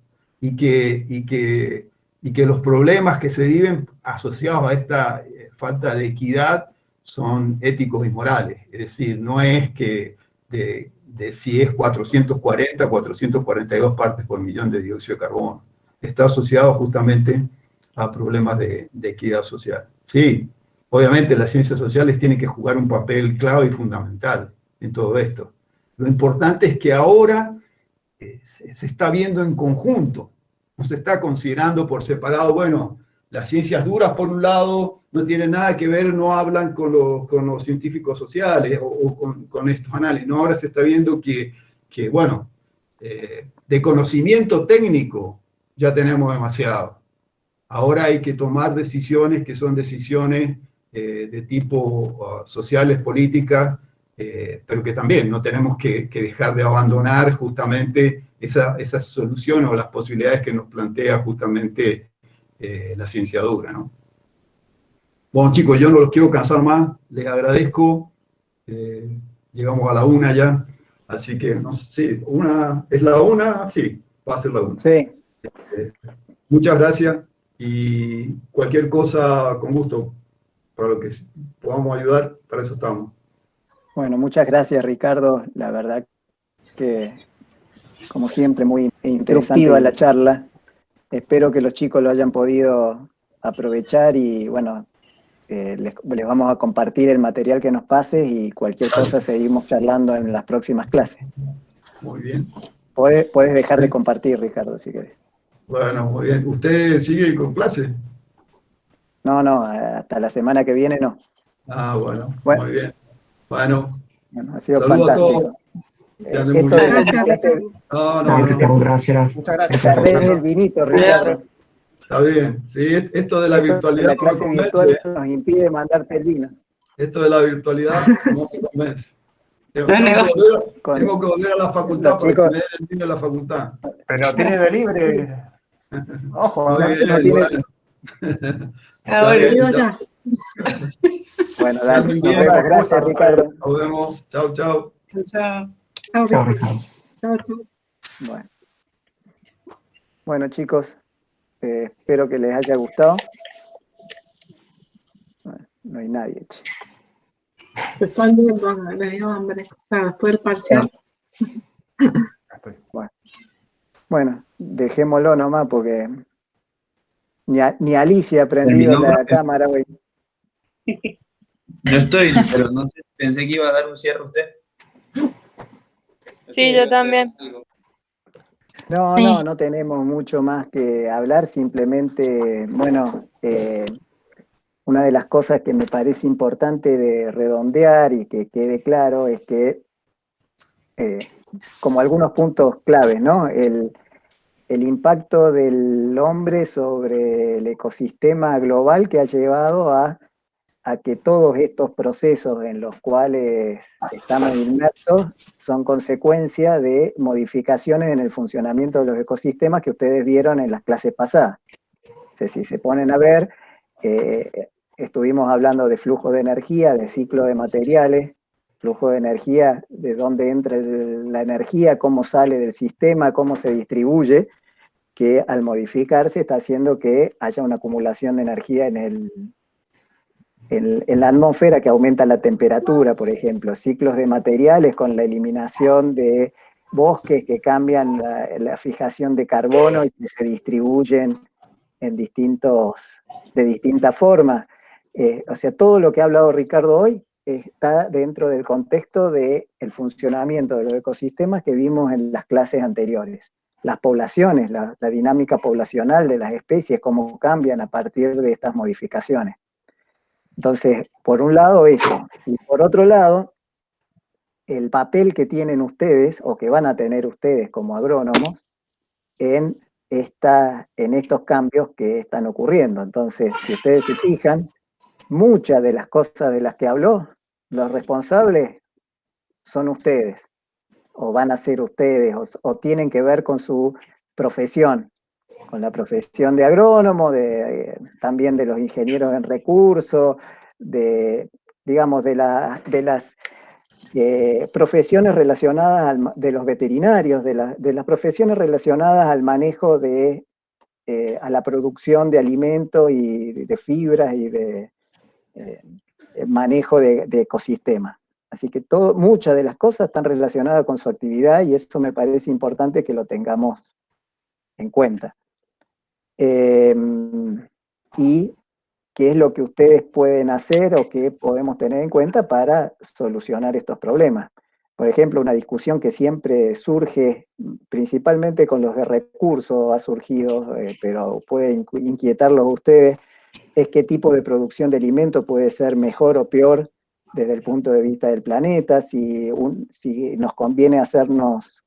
Y que los problemas que se viven asociados a esta falta de equidad son éticos y morales. Es decir, no es que de si es 440, 442 partes por millón de dióxido de carbono. Está asociado justamente a problemas de equidad social. Sí, obviamente las ciencias sociales tienen que jugar un papel clave y fundamental en todo esto. Lo importante es que ahora se está viendo en conjunto, no se está considerando por separado. Bueno, las ciencias duras por un lado no tienen nada que ver, no hablan con los científicos sociales o con estos análisis. No, ahora se está viendo que bueno, de conocimiento técnico ya tenemos demasiado. Ahora hay que tomar decisiones que son decisiones de tipo sociales, políticas, pero que también no tenemos que dejar de abandonar justamente esas soluciones o las posibilidades que nos plantea justamente la ciencia dura, ¿no? Bueno, chicos, yo no los quiero cansar más, les agradezco, llegamos a la 1 ya, así que, no sé, sí, ¿es la 1? Sí, va a ser la 1. Sí. Muchas gracias y cualquier cosa, con gusto, para lo que podamos ayudar, para eso estamos. Bueno, muchas gracias, Ricardo. La verdad que, como siempre, muy instructiva la charla. Espero que los chicos lo hayan podido aprovechar y, bueno, les vamos a compartir el material que nos pases y cualquier cosa seguimos charlando en las próximas clases. Muy bien. Puedes dejar de compartir, Ricardo, si querés. Bueno, muy bien. ¿Usted sigue con clase? No, hasta la semana que viene no. Ah, bueno, Bueno. muy bien. Bueno, ha sido saludos fantástico. a todos. No. Gracias. Muchas gracias. Perdés el vinito, Ricardo. Está bien. Sí, esto de la virtualidad La clase no me virtual convence. nos impide mandarte el vino. Esto de la virtualidad no me convence. Tengo que volver a la facultad Los para chicos- tener el vino en la facultad. Pero tiene de libre. Ojo, Muy bien, no tiene- bueno. Ahora Está bien, digo ya. ya. Bueno, dale, Muy nos bien, vemos. Gracias, Ricardo. Nos vemos. Chao, chao. Chao, chao. Chao, chao. Bueno, chicos, espero que les haya gustado. Bueno, no hay nadie, che. Se están yendo, le dio hambre. Después del parcial. Bueno, dejémoslo nomás porque ni Alicia ha prendido Terminó, la profe. cámara, güey. Yo estoy, pero no sé, pensé que iba a dar un cierre usted. Sí, yo también. No tenemos mucho más que hablar, simplemente, bueno, una de las cosas que me parece importante de redondear y que quede claro es que, como algunos puntos claves, ¿no? El impacto del hombre sobre el ecosistema global que ha llevado a que todos estos procesos en los cuales estamos inmersos son consecuencia de modificaciones en el funcionamiento de los ecosistemas que ustedes vieron en las clases pasadas. Si se ponen a ver, estuvimos hablando de flujo de energía, de ciclo de materiales, flujo de energía, de dónde entra la energía, cómo sale del sistema, cómo se distribuye, que al modificarse está haciendo que haya una acumulación de energía en la atmósfera que aumenta la temperatura, por ejemplo, ciclos de materiales con la eliminación de bosques que cambian la fijación de carbono y que se distribuyen en de distintas formas. O sea, todo lo que ha hablado Ricardo hoy está dentro del contexto del funcionamiento de los ecosistemas que vimos en las clases anteriores. Las poblaciones, la dinámica poblacional de las especies, cómo cambian a partir de estas modificaciones. Entonces, por un lado eso, y por otro lado, el papel que tienen ustedes, o que van a tener ustedes como agrónomos, en estos cambios que están ocurriendo. Entonces, si ustedes se fijan, muchas de las cosas de las que habló, los responsables son ustedes, o van a ser ustedes, o tienen que ver con su profesión, con la profesión de agrónomo, también de los ingenieros en recursos, digamos, de las profesiones relacionadas, de los veterinarios, de las profesiones relacionadas al manejo a la producción de alimentos y de fibras y de manejo de ecosistemas. Así que muchas de las cosas están relacionadas con su actividad y eso me parece importante que lo tengamos en cuenta. Y qué es lo que ustedes pueden hacer o qué podemos tener en cuenta para solucionar estos problemas. Por ejemplo, una discusión que siempre surge, principalmente con los de recursos, ha surgido, pero puede inquietarlos a ustedes, es qué tipo de producción de alimentos puede ser mejor o peor desde el punto de vista del planeta, si nos conviene hacernos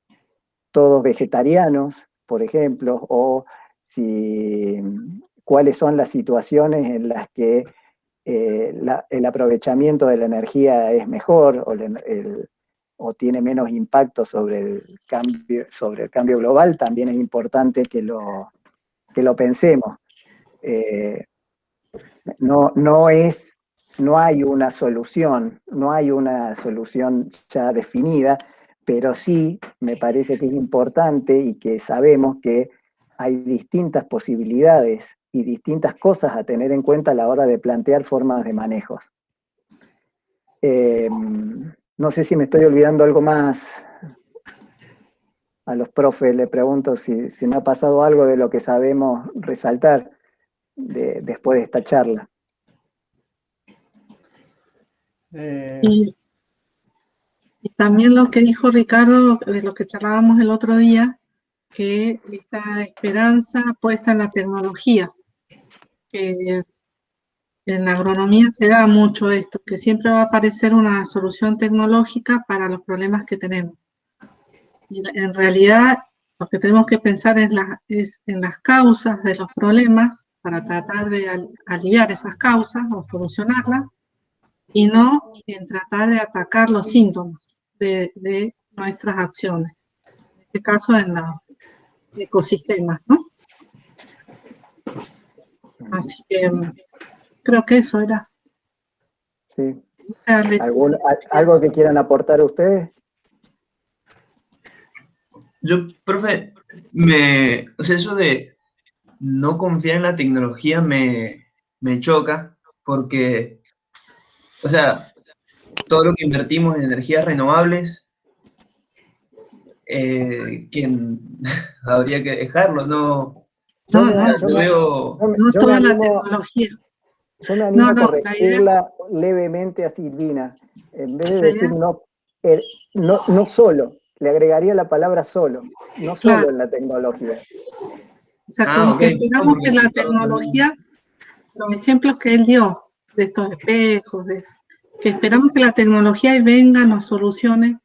todos vegetarianos, por ejemplo, o cuáles son las situaciones en las que el aprovechamiento de la energía es mejor o tiene menos impacto sobre el cambio global. También es importante que lo pensemos. No hay una solución ya definida, pero sí me parece que es importante y que sabemos que hay distintas posibilidades y distintas cosas a tener en cuenta a la hora de plantear formas de manejos. No sé si me estoy olvidando algo más. A los profes le pregunto si me ha pasado algo de lo que sabemos resaltar después de esta charla. Y también lo que dijo Ricardo, de lo que charlábamos el otro día, que esta esperanza puesta en la tecnología, que en la agronomía se da mucho esto, que siempre va a aparecer una solución tecnológica para los problemas que tenemos. Y en realidad lo que tenemos que pensar es en las causas de los problemas para tratar de aliviar esas causas o solucionarlas, y no en tratar de atacar los síntomas de nuestras acciones. En este caso en los ecosistemas, ¿no? Así que creo que eso era. Sí. ¿Algo que quieran aportar ustedes? Yo, profe, o sea, eso de no confiar en la tecnología me choca, porque, o sea, todo lo que invertimos en energías renovables, habría que dejarlo, ¿no? No toda la tecnología. Yo me animo a corregirla levemente a Silvina. En vez de decir no solo, le agregaría la palabra solo, no solo en la tecnología. O sea, como que esperamos que la tecnología, los ejemplos que él dio de estos espejos, que esperamos que la tecnología venga, nos solucione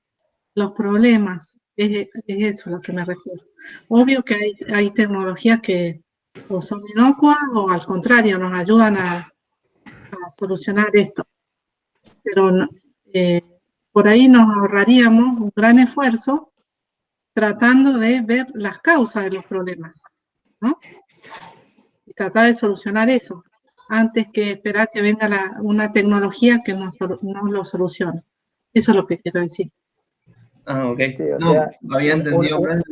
los problemas. Es eso a lo que me refiero. Obvio que hay tecnologías que o son inocuas o al contrario nos ayudan a solucionar esto. Pero por ahí nos ahorraríamos un gran esfuerzo tratando de ver las causas de los problemas, ¿no? Y tratar de solucionar eso, antes que esperar que venga una tecnología que nos lo solucione. Eso es lo que quiero decir. Ah, ok. Sí, no, había entendido mal,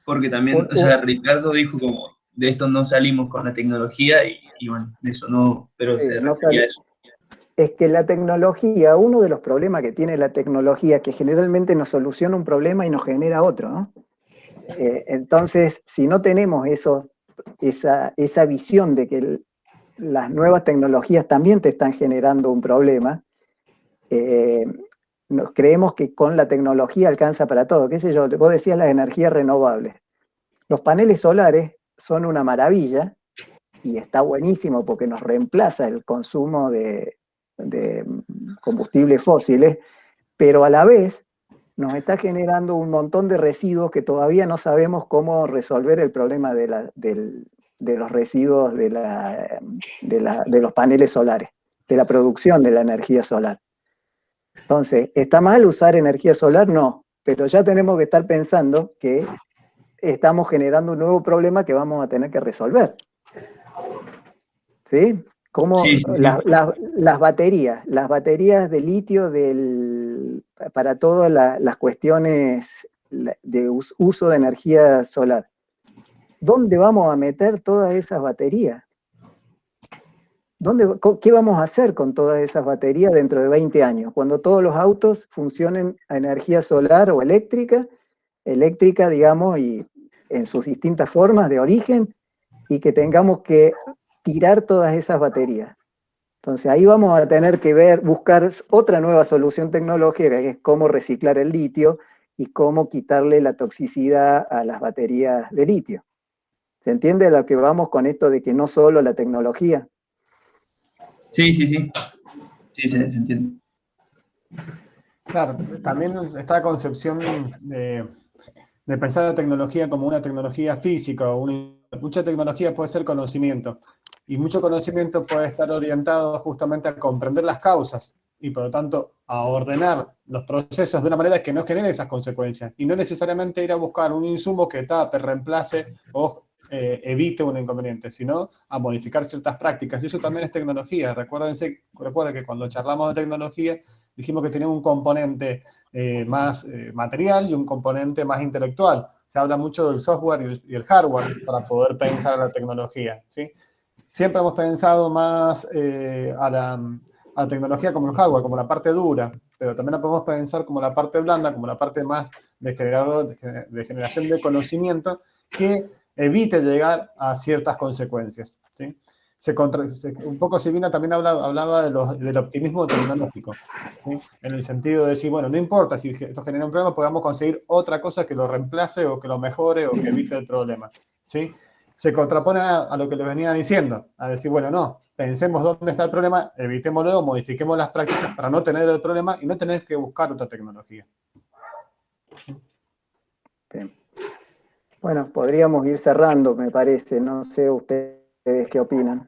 porque también, o sea, Ricardo dijo como, de esto no salimos con la tecnología, y bueno, eso no, pero sí, se refería a eso. es que la tecnología, uno de los problemas que tiene la tecnología, que generalmente nos soluciona un problema y nos genera otro, ¿no? Entonces, si no tenemos esa visión de que las nuevas tecnologías también te están generando un problema, nos creemos que con la tecnología alcanza para todo. Qué sé yo, vos decías las energías renovables. Los paneles solares son una maravilla y está buenísimo porque nos reemplaza el consumo de combustibles fósiles, pero a la vez nos está generando un montón de residuos que todavía no sabemos cómo resolver el problema de los residuos de los paneles solares, de la producción de la energía solar. Entonces, ¿está mal usar energía solar? No, pero ya tenemos que estar pensando que estamos generando un nuevo problema que vamos a tener que resolver. ¿Sí? Como Sí, sí, sí. las baterías de litio para todas las cuestiones de uso de energía solar. ¿Dónde vamos a meter todas esas baterías? ¿Qué vamos a hacer con todas esas baterías dentro de 20 años? Cuando todos los autos funcionen a energía solar o eléctrica, digamos, y en sus distintas formas de origen, y que tengamos que tirar todas esas baterías. Entonces ahí vamos a tener que buscar otra nueva solución tecnológica, que es cómo reciclar el litio y cómo quitarle la toxicidad a las baterías de litio. ¿Se entiende a lo que vamos con esto de que no solo la tecnología? Sí, sí, sí. Sí, se entiende. Claro, también está la concepción de pensar la tecnología como una tecnología física. Mucha tecnología puede ser conocimiento. Y mucho conocimiento puede estar orientado justamente a comprender las causas y por lo tanto a ordenar los procesos de una manera que no genere esas consecuencias. Y no necesariamente ir a buscar un insumo que tape, reemplace o evite un inconveniente, sino a modificar ciertas prácticas. Y eso también es tecnología. Recuerden que cuando charlamos de tecnología dijimos que tenía un componente más material y un componente más intelectual. Se habla mucho del software y el hardware para poder pensar en la tecnología, ¿sí? Siempre hemos pensado más a la tecnología como el hardware, como la parte dura, pero también la podemos pensar como la parte blanda, como la parte más de generación de conocimiento que evite llegar a ciertas consecuencias, ¿sí? Un poco Silvina también hablaba del optimismo tecnológico, ¿sí? En el sentido de decir, bueno, no importa si esto genera un problema, podamos conseguir otra cosa que lo reemplace o que lo mejore o que evite el problema, ¿sí? Se contrapone a lo que les venía diciendo, a decir, bueno, no, pensemos dónde está el problema, evitémoslo, modifiquemos las prácticas para no tener el problema y no tener que buscar otra tecnología. Bien. Bueno, podríamos ir cerrando, me parece. No sé ustedes qué opinan.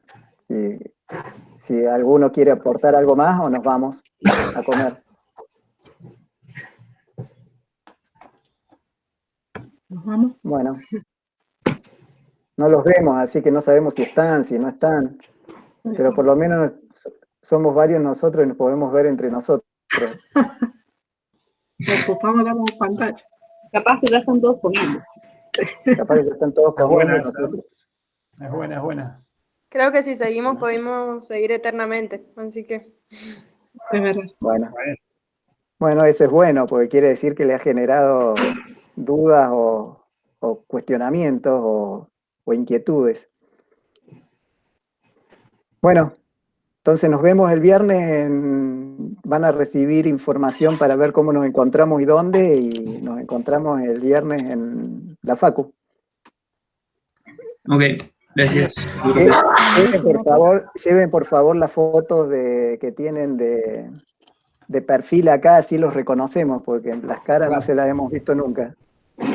Si alguno quiere aportar algo más o nos vamos a comer. ¿Nos vamos? Bueno. No los vemos, así que no sabemos si están, si no están. Pero por lo menos somos varios nosotros y nos podemos ver entre nosotros. Nos ocupamos de la pantalla. Capaz que ya están todos comiendo. Capaz que ya están todos comiendo nosotros. Es buena, es buena. Creo que si seguimos podemos seguir eternamente, así que... Es verdad. Bueno, eso es bueno, porque quiere decir que le ha generado dudas o cuestionamientos o inquietudes. Bueno, entonces nos vemos el viernes. Van a recibir información para ver cómo nos encontramos y dónde, y nos encontramos el viernes en la Facu. Ok, gracias. Lleven por favor las fotos que tienen de perfil acá, así los reconocemos, porque las caras no se las hemos visto nunca.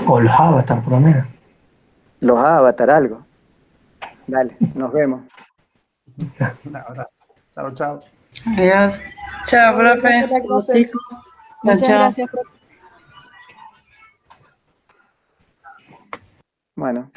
O los avatar, por lo menos. Los avatar, algo. Dale, nos vemos. Un abrazo. Chao, chao. Adiós. Chao, profe. Muchas gracias, profe. Bueno.